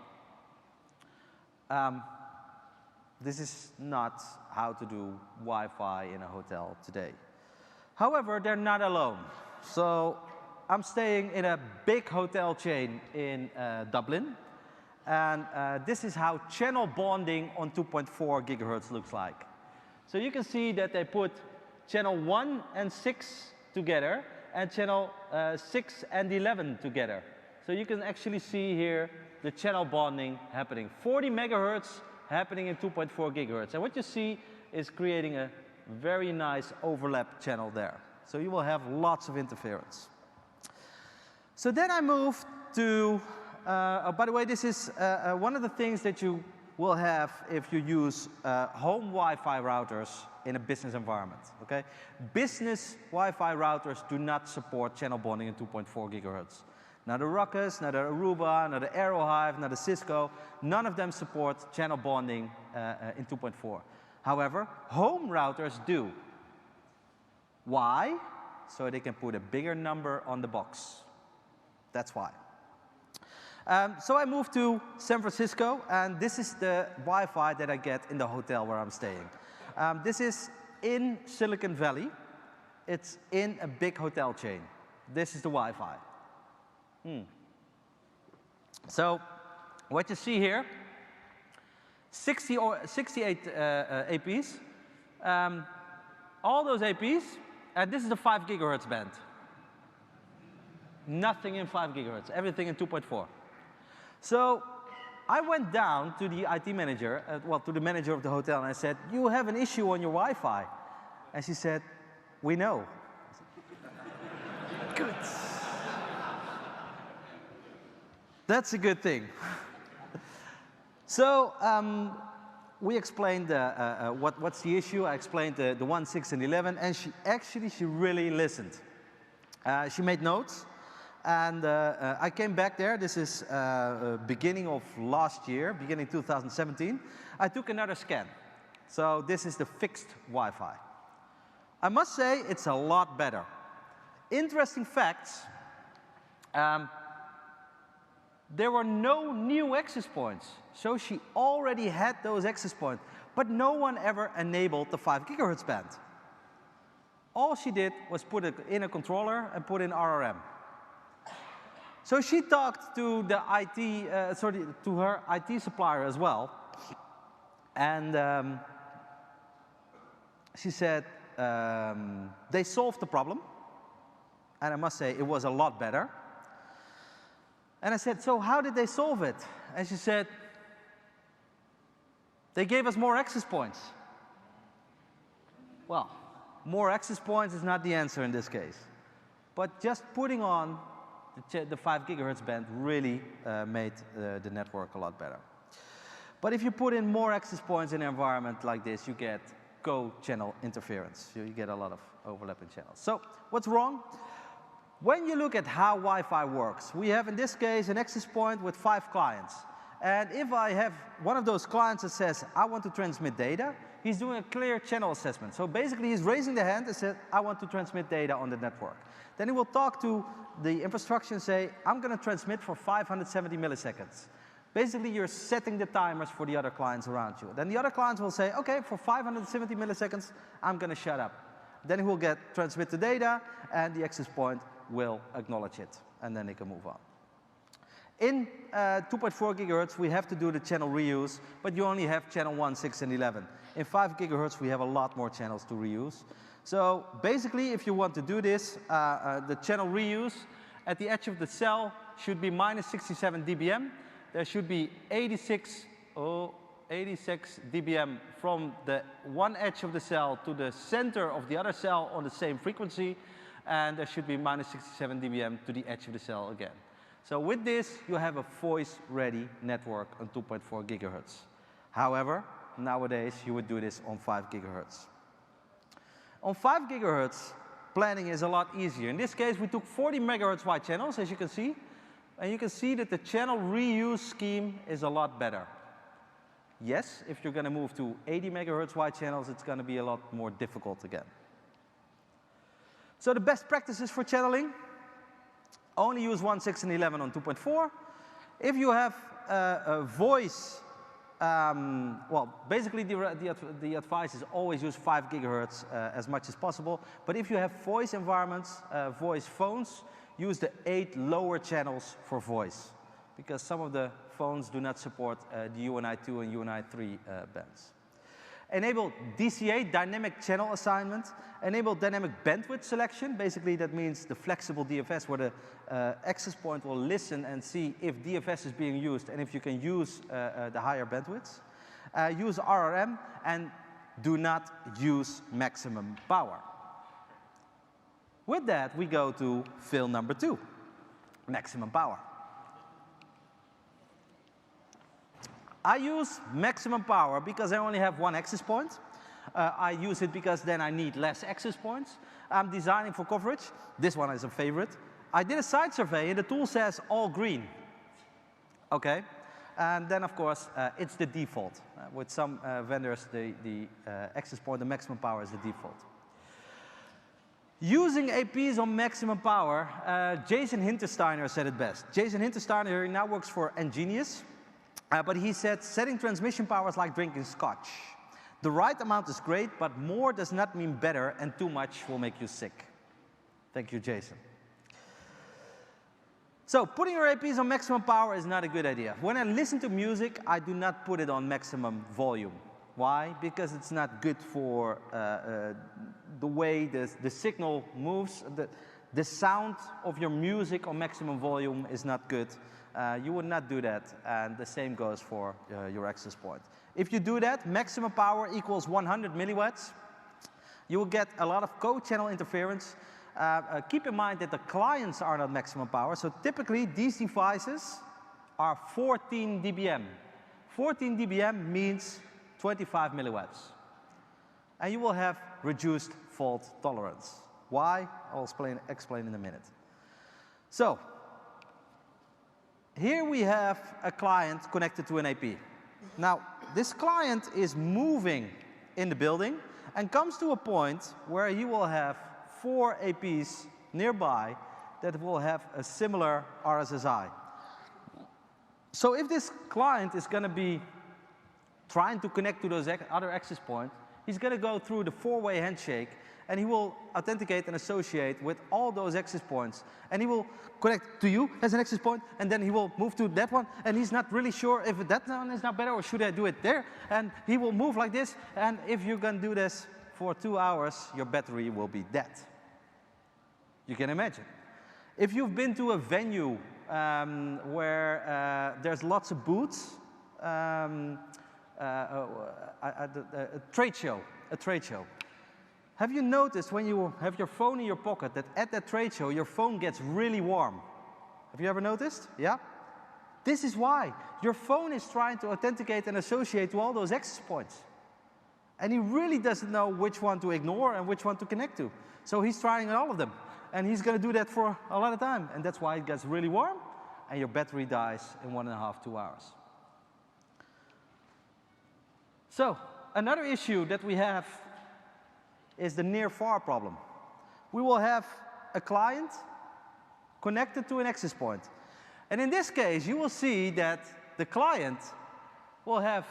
This is not how to do Wi-Fi in a hotel today. However, they're not alone. So I'm staying in a big hotel chain in Dublin. And this is how channel bonding on 2.4 gigahertz looks like. So you can see that they put channel 1 and 6 together, and channel 6 and 11 together. So you can actually see here the channel bonding happening. 40 megahertz happening in 2.4 gigahertz. And what you see is creating a very nice overlap channel there. So you will have lots of interference. So then I moved to by the way, this is one of the things that you will have if you use home Wi-Fi routers in a business environment. Okay? Business Wi-Fi routers do not support channel bonding in 2.4 gigahertz. Not the Ruckus, not the Aruba, not the Aerohive, not the Cisco. None of them support channel bonding in 2.4. However, home routers do. Why? So they can put a bigger number on the box. That's why. So I moved to San Francisco, and this is the Wi-Fi that I get in the hotel where I'm staying. This is in Silicon Valley. It's in a big hotel chain. This is the Wi-Fi. So what you see here, 68 APs. All those APs, and this is the 5 gigahertz band. Nothing in 5 gigahertz, everything in 2.4. So I went down to the IT manager, well, to the manager of the hotel, and I said, you have an issue on your Wi-Fi. And she said, we know. Good. That's a good thing. So we explained what's the issue. I explained the 1, 6, and 11, and she really listened. She made notes. And I came back there. This is beginning of last year, beginning 2017. I took another scan. So this is the fixed Wi-Fi. I must say it's a lot better. Interesting facts. There were no new access points. So she already had those access points. But no one ever enabled the 5 gigahertz band. All she did was put it in a controller and put in RRM. So she talked to the to her IT supplier as well, and she said they solved the problem, and I must say it was a lot better. And I said, so how did they solve it? And she said, they gave us more access points. Well, more access points is not the answer in this case, but just putting on the 5 gigahertz band really made the network a lot better. But if you put in more access points in an environment like this, you get co-channel interference. You get a lot of overlapping channels. So what's wrong? When you look at how Wi-Fi works, we have in this case an access point with 5 clients. And if I have one of those clients that says, I want to transmit data, he's doing a clear channel assessment. So basically he's raising the hand and says, I want to transmit data on the network. Then he will talk to the infrastructure and say, I'm going to transmit for 570 milliseconds. Basically you're setting the timers for the other clients around you. Then the other clients will say, okay, for 570 milliseconds, I'm going to shut up. Then he will transmit the data and the access point will acknowledge it. And then they can move on. In 2.4 gigahertz, we have to do the channel reuse, but you only have channel 1, 6, and 11. In 5 gigahertz, we have a lot more channels to reuse. So basically, if you want to do this, the channel reuse at the edge of the cell should be minus 67 dBm. There should be 86 dBm from the one edge of the cell to the center of the other cell on the same frequency. And there should be minus 67 dBm to the edge of the cell again. So with this, you have a voice-ready network on 2.4 gigahertz. However, nowadays, you would do this on 5 gigahertz. On 5 gigahertz, planning is a lot easier. In this case, we took 40 megahertz wide channels, as you can see. And you can see that the channel reuse scheme is a lot better. Yes, if you're going to move to 80 megahertz wide channels, it's going to be a lot more difficult again. So the best practices for channeling: only use 1, 6, and 11 on 2.4. If you have a voice, well, basically the advice is always use 5 gigahertz as much as possible. But if you have voice environments, voice phones, use the 8 lower channels for voice, because some of the phones do not support the UNI2 and UNI3 bands. Enable DCA, dynamic channel assignment. Enable dynamic bandwidth selection. Basically, that means the flexible DFS, where the access point will listen and see if DFS is being used and if you can use the higher bandwidths. Use RRM, and do not use maximum power. With that, we go to fail number 2, maximum power. I use maximum power because I only have 1 access point. I use it because then I need less access points. I'm designing for coverage. This one is a favorite. I did a site survey, and the tool says all green. OK. And then, of course, it's the default. With some vendors, the access point, the maximum power is the default. Using APs on maximum power, Jason Hintersteiner said it best. Jason Hintersteiner now works for Engenius. But he said, setting transmission power is like drinking scotch. The right amount is great, but more does not mean better, and too much will make you sick. Thank you, Jason. So putting your APs on maximum power is not a good idea. When I listen to music, I do not put it on maximum volume. Why? Because it's not good for the way the signal moves. The sound of your music on maximum volume is not good. You would not do that, and the same goes for your access point. If you do that, maximum power equals 100 milliwatts. You will get a lot of co-channel interference. Keep in mind that the clients are not maximum power, so typically these devices are 14 dBm. 14 dBm means 25 milliwatts. And you will have reduced fault tolerance. Why? I'll explain in a minute. So here we have a client connected to an AP. Now, this client is moving in the building and comes to a point where he will have 4 APs nearby that will have a similar RSSI. So if this client is going to be trying to connect to those other access points, he's going to go through the 4-way handshake, and he will authenticate and associate with all those access points. And he will connect to you as an access point, and then he will move to that one, and he's not really sure if that one is not better, or should I do it there? And he will move like this, and if you're going to do this for 2 hours, your battery will be dead. You can imagine. If you've been to a venue where there's lots of booths, a trade show. Have you noticed when you have your phone in your pocket that at that trade show your phone gets really warm? Have you ever noticed? Yeah? This is why. Your phone is trying to authenticate and associate to all those access points. And he really doesn't know which one to ignore and which one to connect to. So he's trying all of them. And he's going to do that for a lot of time. And that's why it gets really warm and your battery dies in 1.5 to 2 hours. So, another issue that we have is the near-far problem. We will have a client connected to an access point. And in this case, you will see that the client will have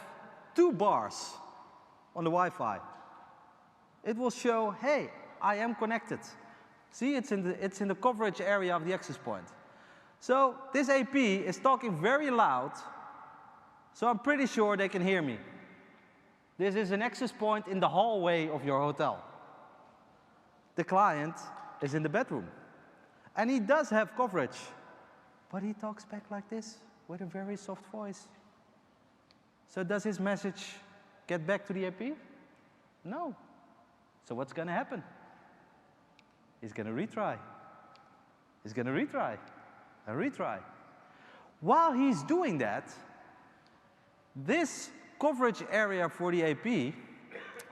2 bars on the Wi-Fi. It will show, hey, I am connected. See, it's in the coverage area of the access point. So this AP is talking very loud, so I'm pretty sure they can hear me. This is an access point in the hallway of your hotel. The client is in the bedroom. And he does have coverage, but he talks back like this with a very soft voice. So does his message get back to the AP? No. So what's going to happen? He's going to retry. He's going to retry and retry. While he's doing that, this coverage area for the AP,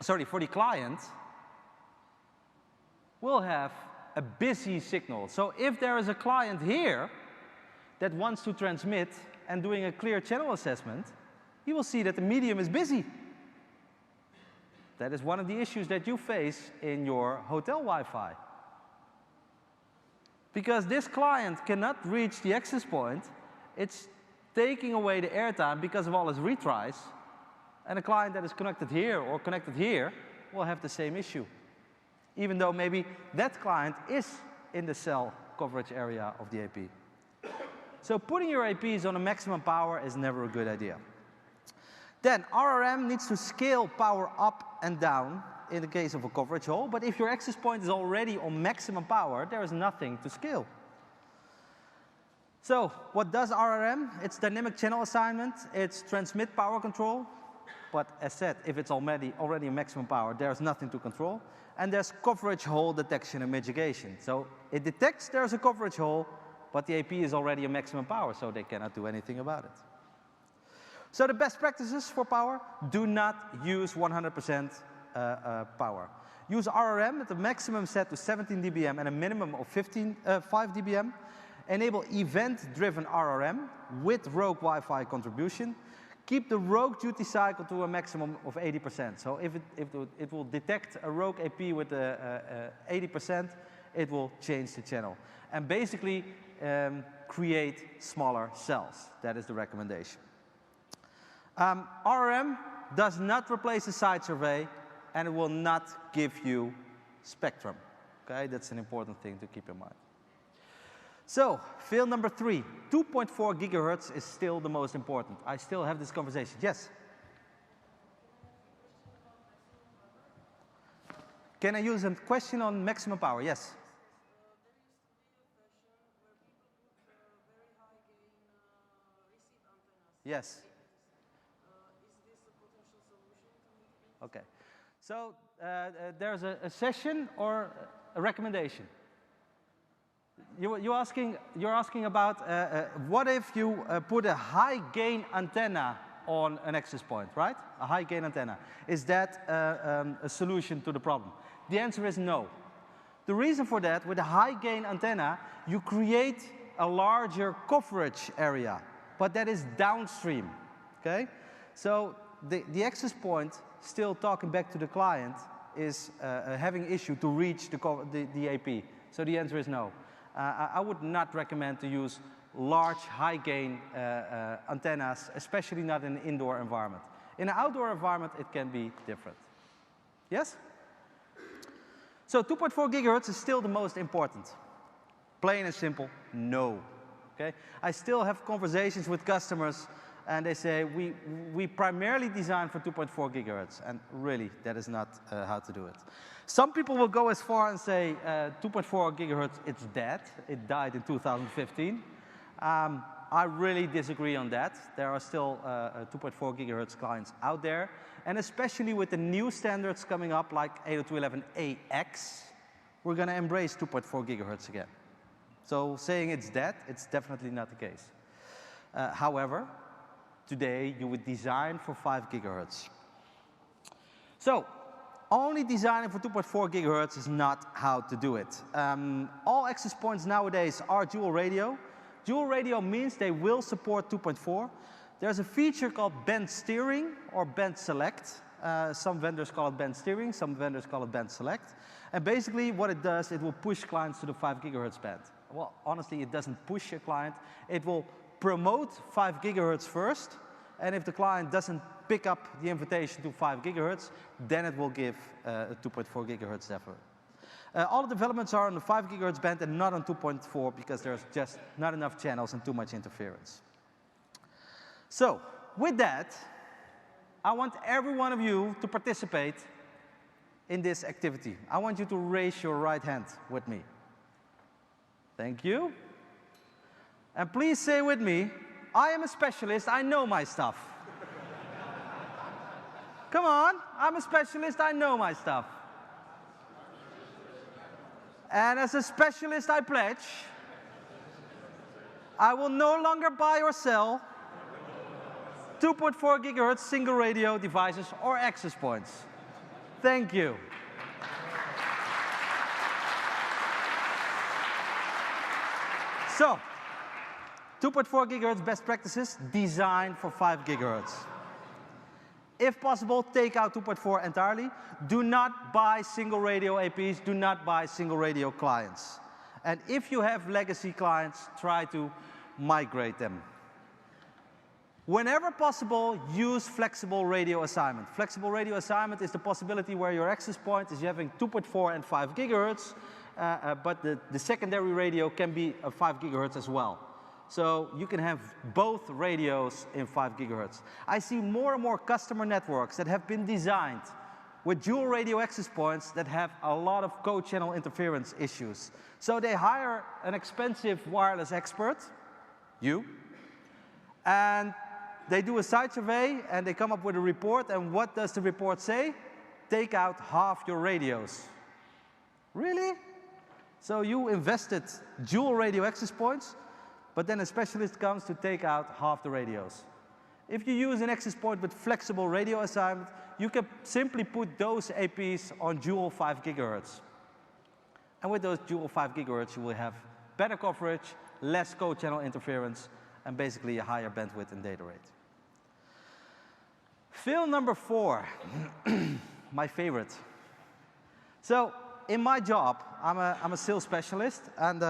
for the client, will have a busy signal. So if there is a client here that wants to transmit and doing a clear channel assessment, you will see that the medium is busy. That is one of the issues that you face in your hotel Wi-Fi. Because this client cannot reach the access point, it's taking away the airtime because of all its retries, and a client that is connected here or connected here will have the same issue, even though maybe that client is in the cell coverage area of the AP. So putting your APs on a maximum power is never a good idea. Then RRM needs to scale power up and down in the case of a coverage hole, but if your access point is already on maximum power, there is nothing to scale. So what does RRM? It's dynamic channel assignment, it's transmit power control, but as said, if it's already maximum power, there's nothing to control. And there's coverage hole detection and mitigation. So it detects there's a coverage hole, but the AP is already a maximum power, so they cannot do anything about it. So the best practices for power: do not use 100% power. Use RRM at the maximum set to 17 dBm and a minimum of 5 dBm. Enable event-driven RRM with rogue Wi-Fi contribution. Keep the rogue duty cycle to a maximum of 80%. So if it will detect a rogue AP with 80%, it will change the channel. And basically create smaller cells. That is the recommendation. RRM does not replace a site survey, and it will not give you spectrum. Okay, that's an important thing to keep in mind. So, fail number 3, 2.4 gigahertz is still the most important. I still have this conversation. Yes? Can I use a question on maximum power? Yes? Yes. Is this a potential solution to mitigate? Okay. So there's a session or a recommendation. You're asking about what if you put a high gain antenna on an access point, right? A high gain antenna. Is that a solution to the problem? The answer is no. The reason for that, with a high gain antenna, you create a larger coverage area, but that is downstream, okay? So the access point, still talking back to the client, is having issue to reach the AP. So the answer is no. I would not recommend to use large, high-gain antennas, especially not in an indoor environment. In an outdoor environment, it can be different. Yes? So 2.4 gigahertz is still the most important. Plain and simple, no. Okay? I still have conversations with customers, and they say, we primarily design for 2.4 gigahertz, and really, that is not how to do it. Some people will go as far and say 2.4 gigahertz, it's dead. It died in 2015. I really disagree on that. There are still 2.4 gigahertz clients out there, and especially with the new standards coming up, like 802.11ax, we're going to embrace 2.4 gigahertz again. So saying it's dead, it's definitely not the case. However, today you would design for 5 gigahertz. So only designing for 2.4 gigahertz is not how to do it. All access points nowadays are dual radio. Dual radio means they will support 2.4. There's a feature called band steering or band select. Some vendors call it band steering, some vendors call it band select. And basically what it does, it will push clients to the 5 gigahertz band. Well, honestly, it doesn't push a client. It will promote 5 gigahertz first, and if the client doesn't pick up the invitation to 5 gigahertz, then it will give a 2.4 gigahertz definitely. All the developments are on the 5 gigahertz band and not on 2.4 because there's just not enough channels and too much interference. So, with that, I want every one of you to participate in this activity. I want you to raise your right hand with me. Thank you. And please say with me, I am a specialist, I know my stuff. Come on, I'm a specialist, I know my stuff. And as a specialist, I pledge, I will no longer buy or sell 2.4 gigahertz single radio devices or access points. Thank you. So, 2.4 gigahertz best practices, design for 5 gigahertz. If possible, take out 2.4 entirely. Do not buy single radio APs, do not buy single radio clients. And if you have legacy clients, try to migrate them. Whenever possible, use flexible radio assignment. Flexible radio assignment is the possibility where your access point is having 2.4 and 5 gigahertz, but the secondary radio can be 5 gigahertz as well. So you can have both radios in 5 gigahertz. I see more and more customer networks that have been designed with dual radio access points that have a lot of co-channel interference issues. So they hire an expensive wireless expert, you, and they do a site survey and they come up with a report, and what does the report say? Take out half your radios. Really? So you invested dual radio access points, but then a specialist comes to take out half the radios. If you use an access point with flexible radio assignment, you can simply put those APs on dual 5 gigahertz. And with those dual 5 gigahertz, you will have better coverage, less co-channel interference, and basically a higher bandwidth and data rate. Fail number 4, my favorite. So in my job, I'm a sales specialist, and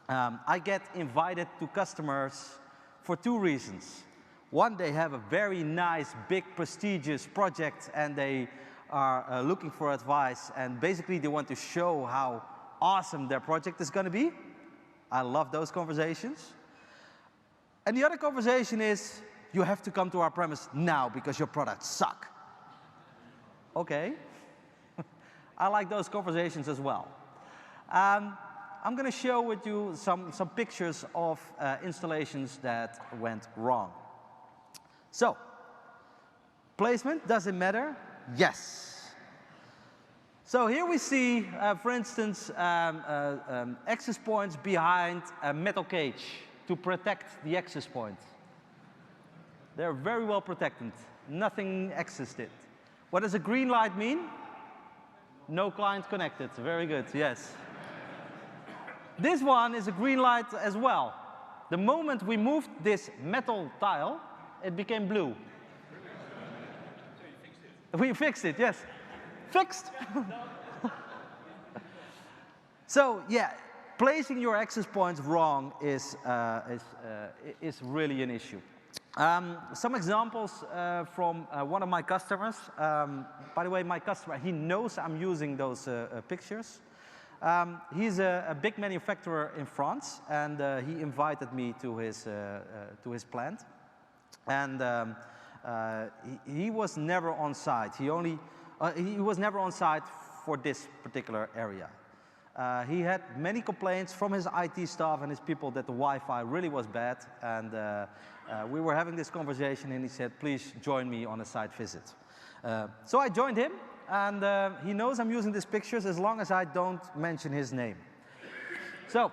I get invited to customers for 2 reasons. One, they have a very nice, big, prestigious project, and they are looking for advice, and basically they want to show how awesome their project is going to be. I love those conversations. And the other conversation is, you have to come to our premise now because your products suck. Okay. I like those conversations as well. I'm going to share with you some pictures of installations that went wrong. So, placement, does it matter? Yes. So here we see, for instance, access points behind a metal cage to protect the access point. They're very well protected. Nothing existed. What does a green light mean? No client connected. Very good, yes. This one is a green light as well. The moment we moved this metal tile, it became blue. So you fixed it? We fixed it, yes. Fixed. So yeah, placing your access points wrong is really an issue. Some examples from one of my customers. By the way, my customer, he knows I'm using those pictures. He's a big manufacturer in France, and he invited me to his plant. And he was never on site. He was never on site for this particular area. He had many complaints from his IT staff and his people that the Wi-Fi really was bad, and we were having this conversation, and he said, please join me on a site visit. So I joined him, and he knows I'm using these pictures as long as I don't mention his name. So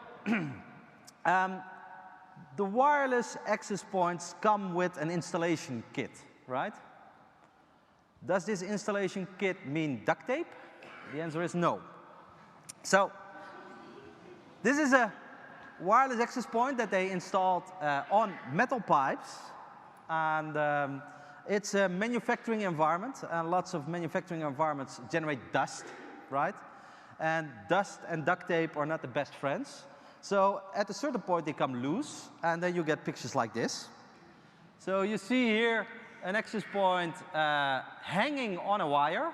the wireless access points come with an installation kit, right? Does this installation kit mean duct tape? The answer is no. So this is a wireless access point that they installed on metal pipes, and it's a manufacturing environment, and lots of manufacturing environments generate dust, right? And dust and duct tape are not the best friends. So at a certain point they come loose, and then you get pictures like this. So you see here an access point hanging on a wire.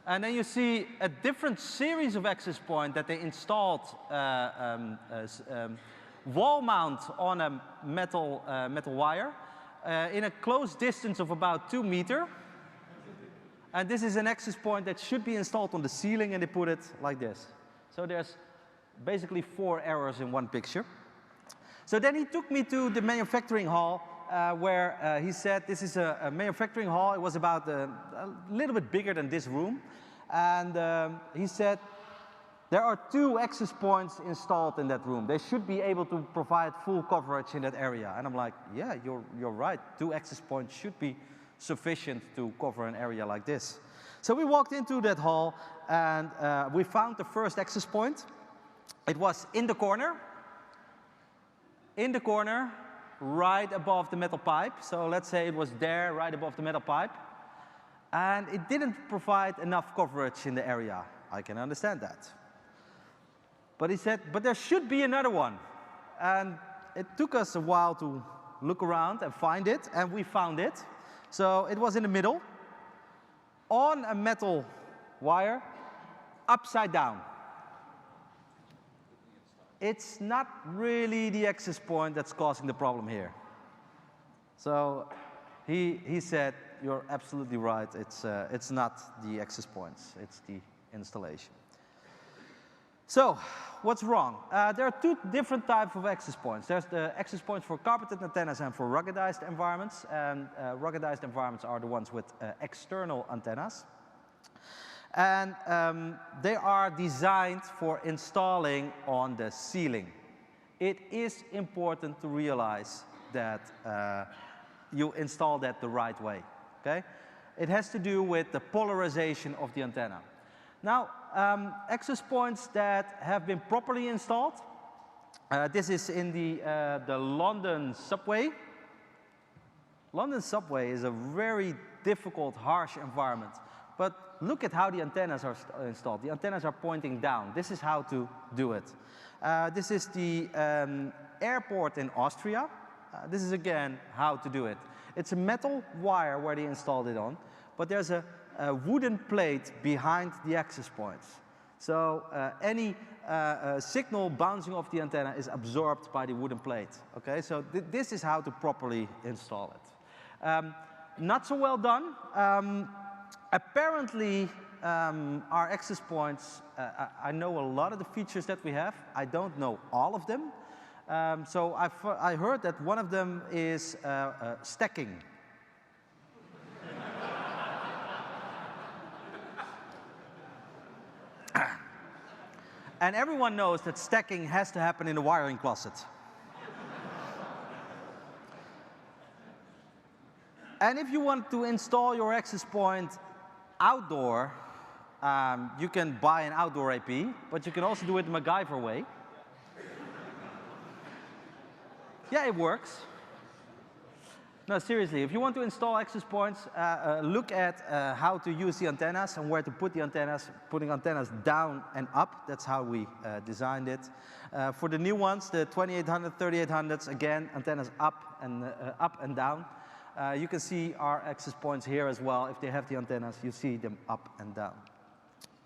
And then you see a different series of access points that they installed wall mount on a metal wire in a close distance of about 2 meters. And this is an access point that should be installed on the ceiling, and they put it like this. So there's basically 4 errors in one picture. So then he took me to the manufacturing hall where he said this is a manufacturing hall. It was about a little bit bigger than this room. And he said there are 2 access points installed in that room. They should be able to provide full coverage in that area. And I'm like, yeah, you're right. 2 access points should be sufficient to cover an area like this. So we walked into that hall, and we found the first access point. It was in the corner. In the corner, right above the metal pipe. So let's say it was there, right above the metal pipe. And it didn't provide enough coverage in the area. I can understand that. But he said, but there should be another one. And it took us a while to look around and find it, and we found it. So it was in the middle, on a metal wire, upside down. It's not really the access point that's causing the problem here. So he said, you're absolutely right. It's not the access points. It's the installation. So what's wrong? There are 2 different types of access points. There's the access points for carpeted antennas and for ruggedized environments. And ruggedized environments are the ones with external antennas. And they are designed for installing on the ceiling. It is important to realize that you install that the right way. Okay? It has to do with the polarization of the antenna. Now, access points that have been properly installed. This is in the London subway. London subway is a very difficult, harsh environment. But look at how the antennas are installed. The antennas are pointing down. This is how to do it. This is the airport in Austria. This is, again, how to do it. It's a metal wire where they installed it on, but there's a wooden plate behind the access points. So any signal bouncing off the antenna is absorbed by the wooden plate. Okay, so this is how to properly install it. Not so well done. Apparently, our access points, I know a lot of the features that we have. I don't know all of them. So I heard that one of them is stacking. And everyone knows that stacking has to happen in the wiring closet. And if you want to install your access point outdoor, you can buy an outdoor AP, but you can also do it the MacGyver way. Yeah, it works. No, seriously, if you want to install access points, look at how to use the antennas and where to put the antennas, putting antennas down and up. That's how we designed it. For the new ones, the 2800, 3800s, again, antennas up and down. You can see our access points here as well. If they have the antennas, you see them up and down.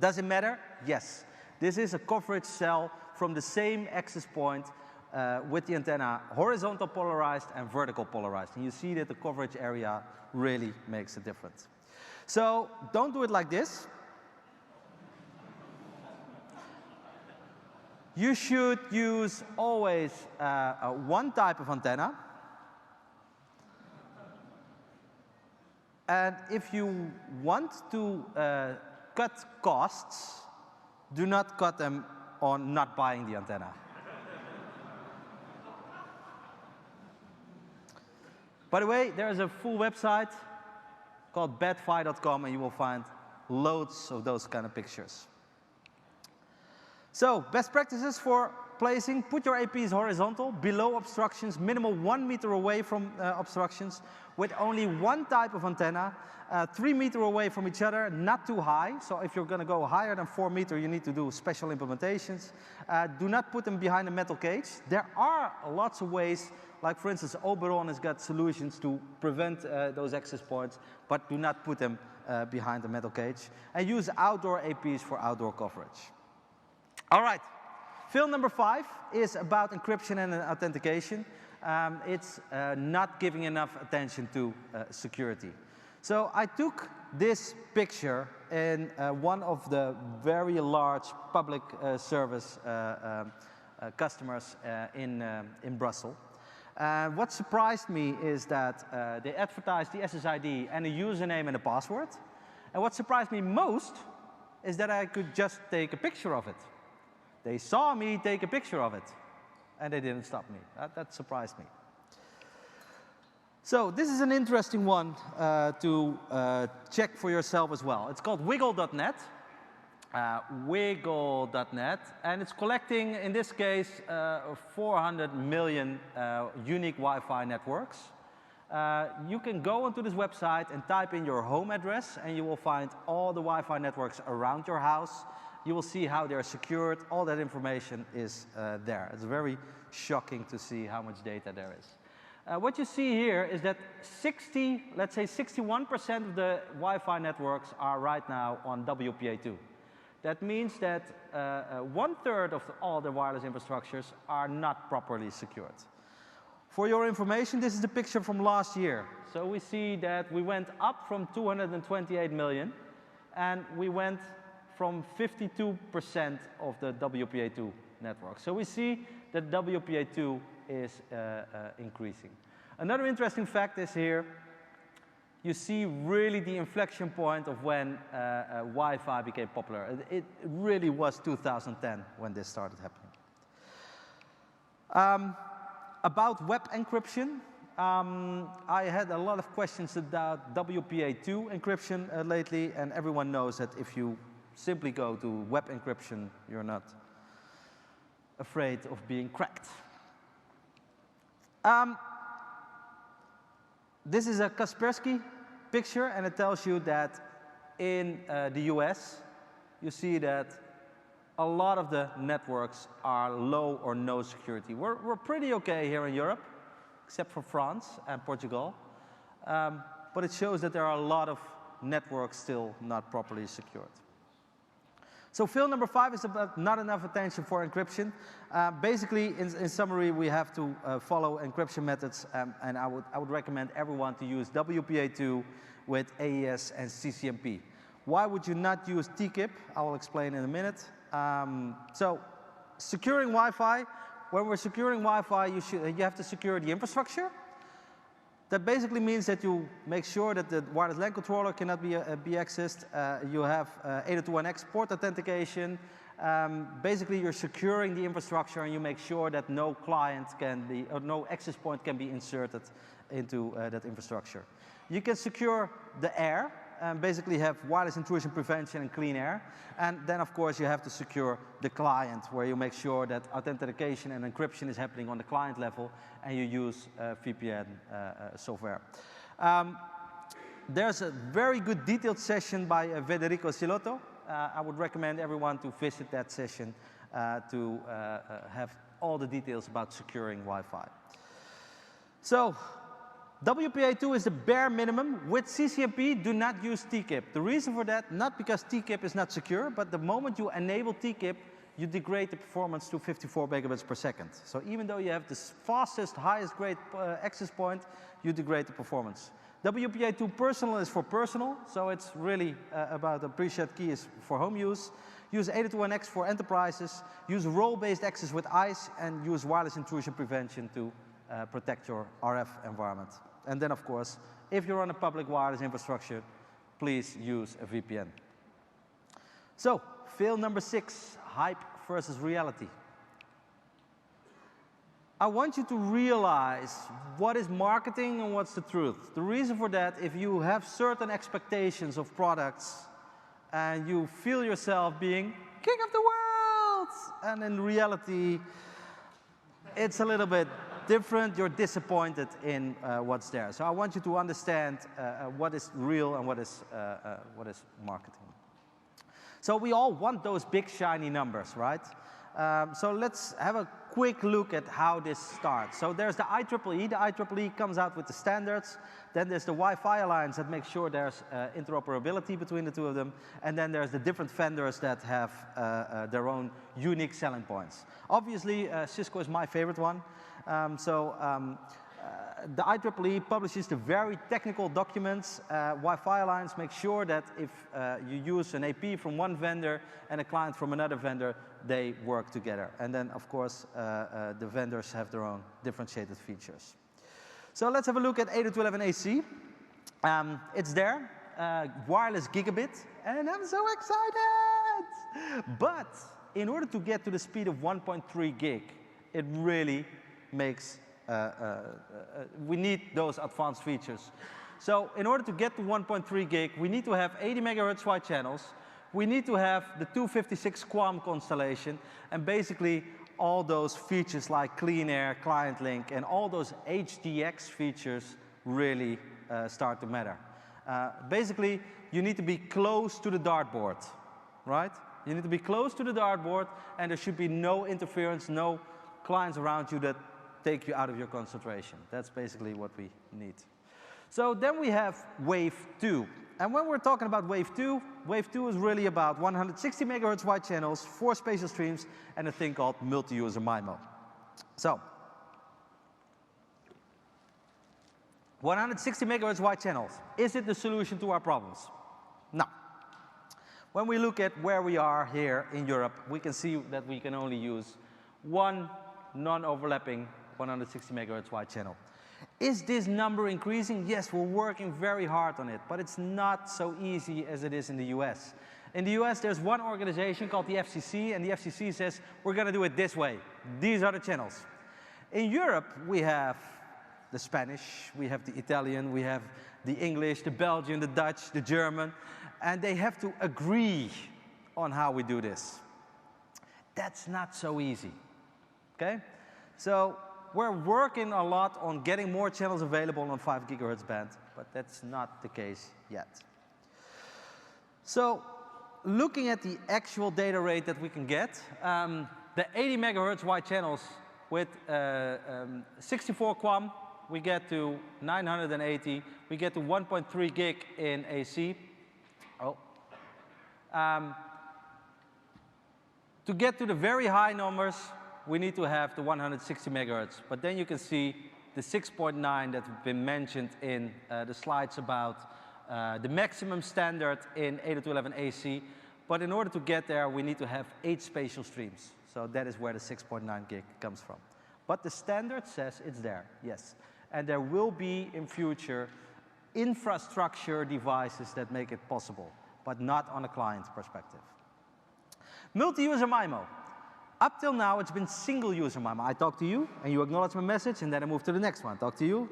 Does it matter? Yes. This is a coverage cell from the same access point with the antenna horizontal polarized and vertical polarized. And you see that the coverage area really makes a difference. So don't do it like this. You should use always one type of antenna. And if you want to cut costs, do not cut them on not buying the antenna. By the way, there is a full website called badfi.com, and you will find loads of those kind of pictures. So, best practices for placing: put your APs horizontal, below obstructions, minimal 1 meter away from obstructions, with only one type of antenna, 3 meters away from each other, not too high. So if you're going to go higher than 4 meters, you need to do special implementations. Do not put them behind a metal cage. There are lots of ways, like for instance, Oberon has got solutions to prevent those access points, but do not put them behind a metal cage. And use outdoor APs for outdoor coverage. All right. Film number 5 is about encryption and authentication. It's not giving enough attention to security. So I took this picture in one of the very large public service customers in Brussels. What surprised me is that they advertised the SSID and a username and a password. And what surprised me most is that I could just take a picture of it. They saw me take a picture of it, and they didn't stop me. That surprised me. So this is an interesting one to check for yourself as well. It's called wiggle.net. Wiggle.net, and it's collecting, in this case, 400 million unique Wi-Fi networks. You can go onto this website and type in your home address, and you will find all the Wi-Fi networks around your house. You will see how they're secured. All that information is there. It's very shocking to see how much data there is. What you see here is that let's say 61% of the Wi-Fi networks are right now on WPA2. That means that 1/3 of all the wireless infrastructures are not properly secured. For your information, this is the picture from last year. So we see that we went up from 228 million, and we went from 52% of the WPA2 network. So we see that WPA2 is increasing. Another interesting fact is here, you see really the inflection point of when Wi-Fi became popular. It really was 2010 when this started happening. About web encryption, I had a lot of questions about WPA2 encryption lately, and everyone knows that if you simply go to web encryption, you're not afraid of being cracked. This is a Kaspersky picture, and it tells you that in the US, you see that a lot of the networks are low or no security. We're pretty okay here in Europe, except for France and Portugal. But it shows that there are a lot of networks still not properly secured. So film number 5 is about not enough attention for encryption. Basically, in summary, we have to follow encryption methods, and I would recommend everyone to use WPA2 with AES and CCMP. Why would you not use TKIP? I will explain in a minute. So securing Wi-Fi. When we're securing Wi-Fi, you have to secure the infrastructure. That basically means that you make sure that the wireless LAN controller cannot be accessed. You have 802.1x port authentication. Basically, you're securing the infrastructure, and you make sure that no client can be, or no access point can be inserted into that infrastructure. You can secure the air. basically have wireless intrusion prevention and clean air. And then, of course, you have to secure the client, where you make sure that authentication and encryption is happening on the client level, and you use VPN software. There's a very good detailed session by Federico Silotto. I would recommend everyone to visit that session to have all the details about securing Wi-Fi. So, WPA2 is the bare minimum. With CCNP, do not use TKIP. The reason for that, not because TKIP is not secure, but the moment you enable TKIP, you degrade the performance to 54 megabits per second. So even though you have the fastest, highest grade access point, you degrade the performance. WPA2 personal is for personal, so it's really about the pre-shared key is for home use. Use 802.1x for enterprises. Use role-based access with ICE, and use wireless intrusion prevention to protect your RF environment. And then, of course, if you're on a public wireless infrastructure, please use a VPN. So, fail number 6, hype versus reality. I want you to realize what is marketing and what's the truth. The reason for that, if you have certain expectations of products and you feel yourself being king of the world, and in reality, it's a little bit different, you're disappointed in what's there. So I want you to understand what is real and what is marketing. So we all want those big shiny numbers, right? So let's have a quick look at how this starts. So there's the IEEE. The IEEE comes out with the standards. Then there's the Wi-Fi Alliance that makes sure there's interoperability between the two of them. And then there's the different vendors that have their own unique selling points. Obviously, Cisco is my favorite one. The IEEE publishes the very technical documents. Wi-Fi Alliance makes sure that if you use an AP from one vendor and a client from another vendor, they work together. And then, of course, the vendors have their own differentiated features. So let's have a look at 802.11ac. It's there, wireless gigabit, and I'm so excited! But in order to get to the speed of 1.3 gig, it really makes we need those advanced features. So in order to get to 1.3 gig, we need to have 80 megahertz wide channels. We need to have the 256 QAM constellation, and basically all those features like clean air, client link, and all those HDX features really start to matter. Basically, you need to be close to the dartboard, right? You need to be close to the dartboard, and there should be no interference, no clients around you that take you out of your concentration. That's basically what we need. So then we have wave 2. And when we're talking about wave 2 is really about 160 megahertz wide channels, 4 spatial streams, and a thing called multi-user MIMO. So 160 megahertz wide channels, is it the solution to our problems? No. When we look at where we are here in Europe, we can see that we can only use one non-overlapping 160 megahertz wide channel. Is this number increasing? Yes, we're working very hard on it, but it's not so easy as it is in the US. In the US, there's one organization called the FCC, and the FCC says, we're going to do it this way. These are the channels. In Europe, we have the Spanish, we have the Italian, we have the English, the Belgian, the Dutch, the German, and they have to agree on how we do this. That's not so easy, okay? So we're working a lot on getting more channels available on 5 gigahertz band, but that's not the case yet. So looking at the actual data rate that we can get, the 80 megahertz wide channels with 64 QAM, we get to 980. We get to 1.3 gig in AC. To get to the very high numbers, we need to have the 160 megahertz. But then you can see the 6.9 that's been mentioned in the slides about the maximum standard in 802.11ac. But in order to get there, we need to have 8 spatial streams. So that is where the 6.9 gig comes from. But the standard says it's there, yes. And there will be, in future, infrastructure devices that make it possible, but not on a client perspective. Multi-user MIMO. Up till now, it's been single-user MIMO. I talk to you, and you acknowledge my message, and then I move to the next one. Talk to you,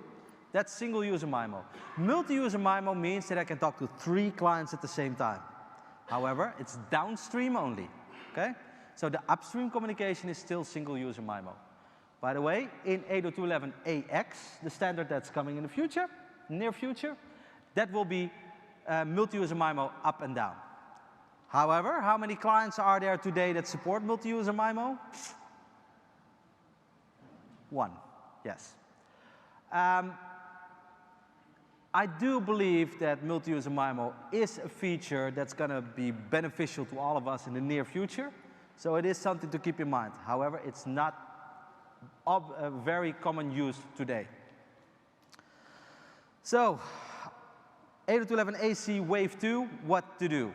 That's single-user MIMO. Multi-user MIMO means that I can talk to 3 clients at the same time. However, it's downstream only, okay? So the upstream communication is still single-user MIMO. By the way, in 802.11ax, the standard that's coming in the future, near future, that will be multi-user MIMO up and down. However, how many clients are there today that support multi-user MIMO? 1, yes. I do believe that multi-user MIMO is a feature that's going to be beneficial to all of us in the near future. So it is something to keep in mind. However, it's not of very common use today. So 802.11ac Wave 2, what to do?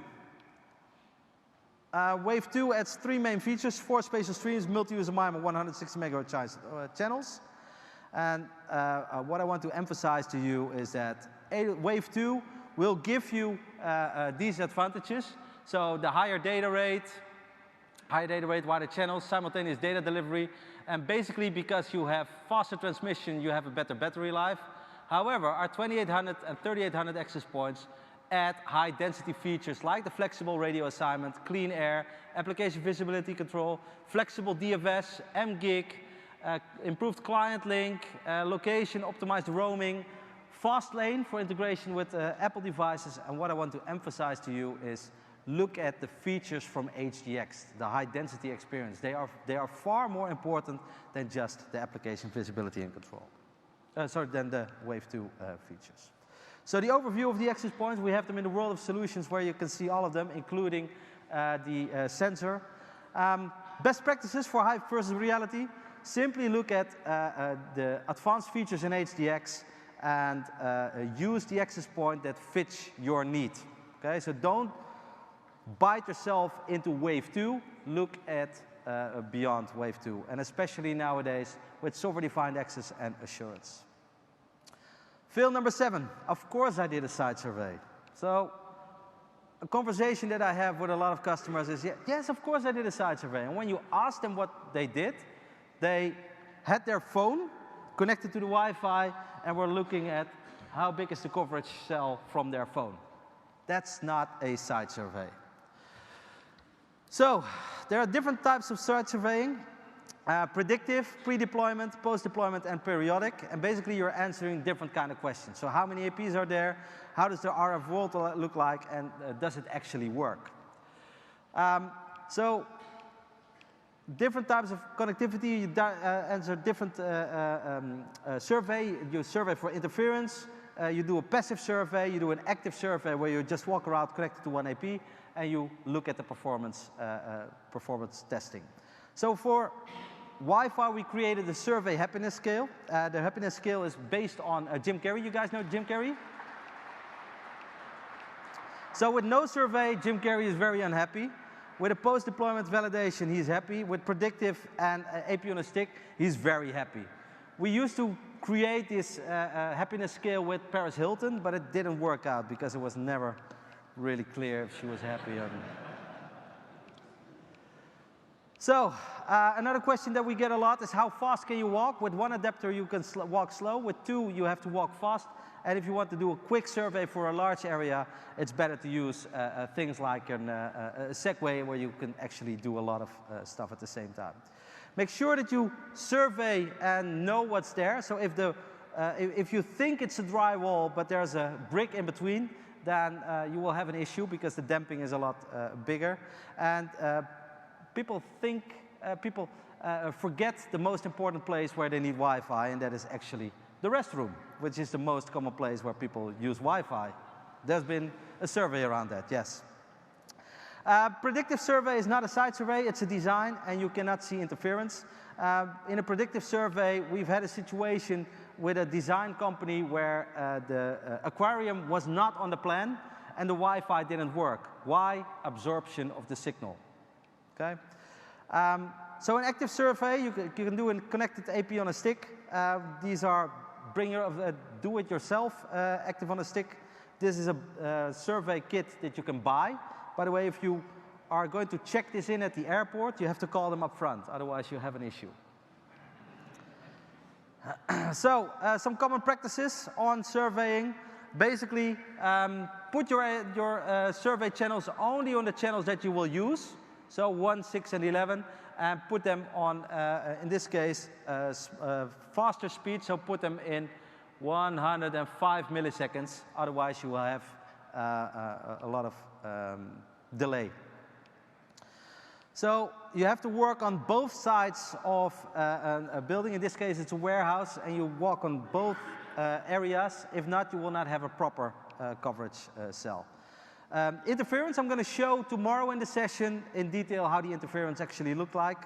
Wave 2 adds 3 main features: 4 spatial streams, multi-user MIMO, 160 megahertz channels. And what I want to emphasize to you is that Wave 2 will give you these advantages. So the higher data rate, wider channels, simultaneous data delivery, and basically because you have faster transmission, you have a better battery life. However, our 2800 and 3800 access points add high density features like the flexible radio assignment, clean air, application visibility control, flexible DFS, mGig, improved client link, location optimized roaming, fast lane for integration with Apple devices. And what I want to emphasize to you is look at the features from HDX, the high density experience. They are far more important than just the application visibility and control. Than the Wave 2 features. So the overview of the access points, we have them in the world of solutions where you can see all of them, including the sensor. Best practices for high versus reality. Simply look at the advanced features in HDX and use the access point that fits your need. Okay, so don't bite yourself into Wave 2. Look at beyond Wave 2, and especially nowadays with software-defined access and assurance. Fail number 7. Of course I did a site survey. So a conversation that I have with a lot of customers is, yes, of course I did a site survey. And when you ask them what they did, they had their phone connected to the Wi-Fi and were looking at how big is the coverage cell from their phone. That's not a site survey. So there are different types of site surveying. Predictive, pre-deployment, post-deployment, and periodic. And basically you're answering different kind of questions. So how many APs are there? How does the RF world look like? And does it actually work? So different types of connectivity, you answer different survey. You survey for interference. You do a passive survey. You do an active survey where you just walk around connected to one AP. And you look at the performance testing. So for Wi-Fi, we created the survey happiness scale. The happiness scale is based on Jim Carrey. You guys know Jim Carrey? So with no survey, Jim Carrey is very unhappy. With a post-deployment validation, he's happy. With predictive and AP on a stick, he's very happy. We used to create this happiness scale with Paris Hilton, but it didn't work out because it was never really clear if she was happy or not. So another question that we get a lot is how fast can you walk? With one adapter you can walk slow, with 2 you have to walk fast. And if you want to do a quick survey for a large area, it's better to use things like a Segway where you can actually do a lot of stuff at the same time. Make sure that you survey and know what's there. So if you think it's a drywall but there's a brick in between, then you will have an issue because the damping is a lot bigger. And people forget the most important place where they need Wi-Fi, and that is actually the restroom, which is the most common place where people use Wi-Fi. There's been a survey around that, yes. Predictive survey is not a site survey, it's a design, and you cannot see interference. In a predictive survey, we've had a situation with a design company where the aquarium was not on the plan and the Wi-Fi didn't work. Why? Absorption of the signal. Okay. So an active survey, you can do a connected AP on a stick. These are do-it-yourself active on a stick. This is a survey kit that you can buy. By the way, if you are going to check this in at the airport, you have to call them up front, otherwise you have an issue. So, some common practices on surveying. Basically, put your survey channels only on the channels that you will use. So 1, 6, and 11, and put them on, in this case, faster speed. So put them in 105 milliseconds. Otherwise, you will have a lot of delay. So you have to work on both sides of a building. In this case, it's a warehouse, and you walk on both areas. If not, you will not have a proper coverage cell. Interference, I'm going to show tomorrow in the session in detail how the interference actually looked like.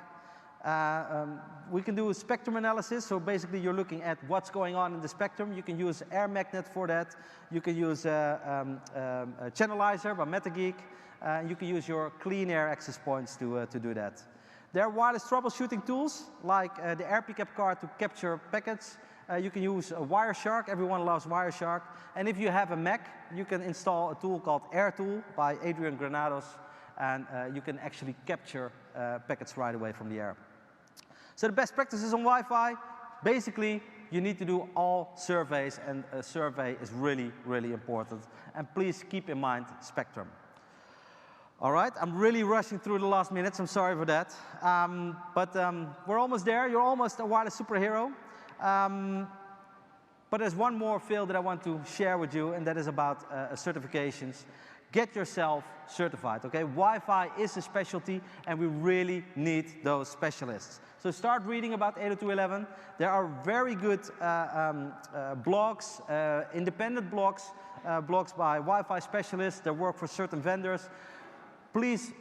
We can do a spectrum analysis, so basically you're looking at what's going on in the spectrum. You can use air magnet for that. You can use a channelizer by MetaGeek. You can use your clean air access points to do that. There are wireless troubleshooting tools like the RPCAP card to capture packets. You can use Wireshark. Everyone loves Wireshark. And if you have a Mac, you can install a tool called AirTool by Adrian Granados, and you can actually capture packets right away from the air. So the best practices on Wi-Fi, basically, you need to do all surveys, and a survey is really, really important. And please keep in mind spectrum. All right, I'm really rushing through the last minutes. I'm sorry for that. But we're almost there. You're almost a wireless superhero. But there's one more field that I want to share with you, and that is about certifications. Get yourself certified, okay? Wi-Fi is a specialty, and we really need those specialists. So start reading about 802.11. There are very good blogs, independent blogs, blogs by Wi-Fi specialists that work for certain vendors. Please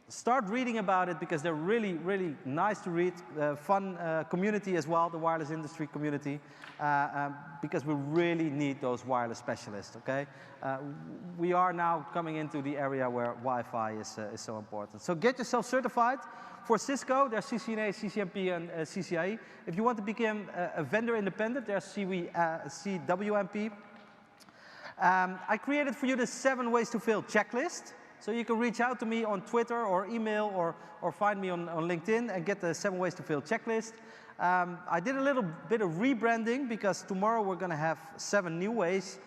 start reading about it, because they're really, really nice to read. Fun community as well, the wireless industry community, because we really need those wireless specialists, okay? We are now coming into the area where Wi-Fi is so important. So get yourself certified. For Cisco, there's CCNA, CCNP, and CCIE. If you want to become a vendor independent, there's CWMP. I created for you the 7 ways to fail checklist. So you can reach out to me on Twitter or email, or find me on LinkedIn and get the 7 ways to fail checklist. I did a little bit of rebranding, because tomorrow we're going to have 7 new ways.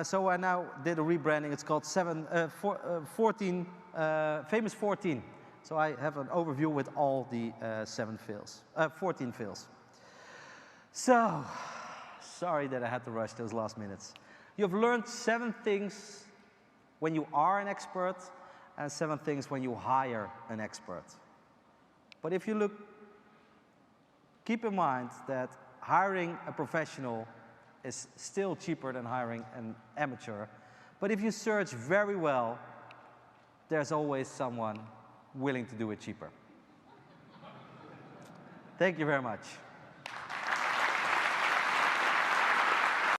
So I now did a rebranding. It's called Famous 14. So I have an overview with all the 14 fails. So, sorry that I had to rush those last minutes. You've learned 7 things when you are an expert, and 7 things when you hire an expert. But if you look, keep in mind that hiring a professional is still cheaper than hiring an amateur. But if you search very well, there's always someone willing to do it cheaper. Thank you very much.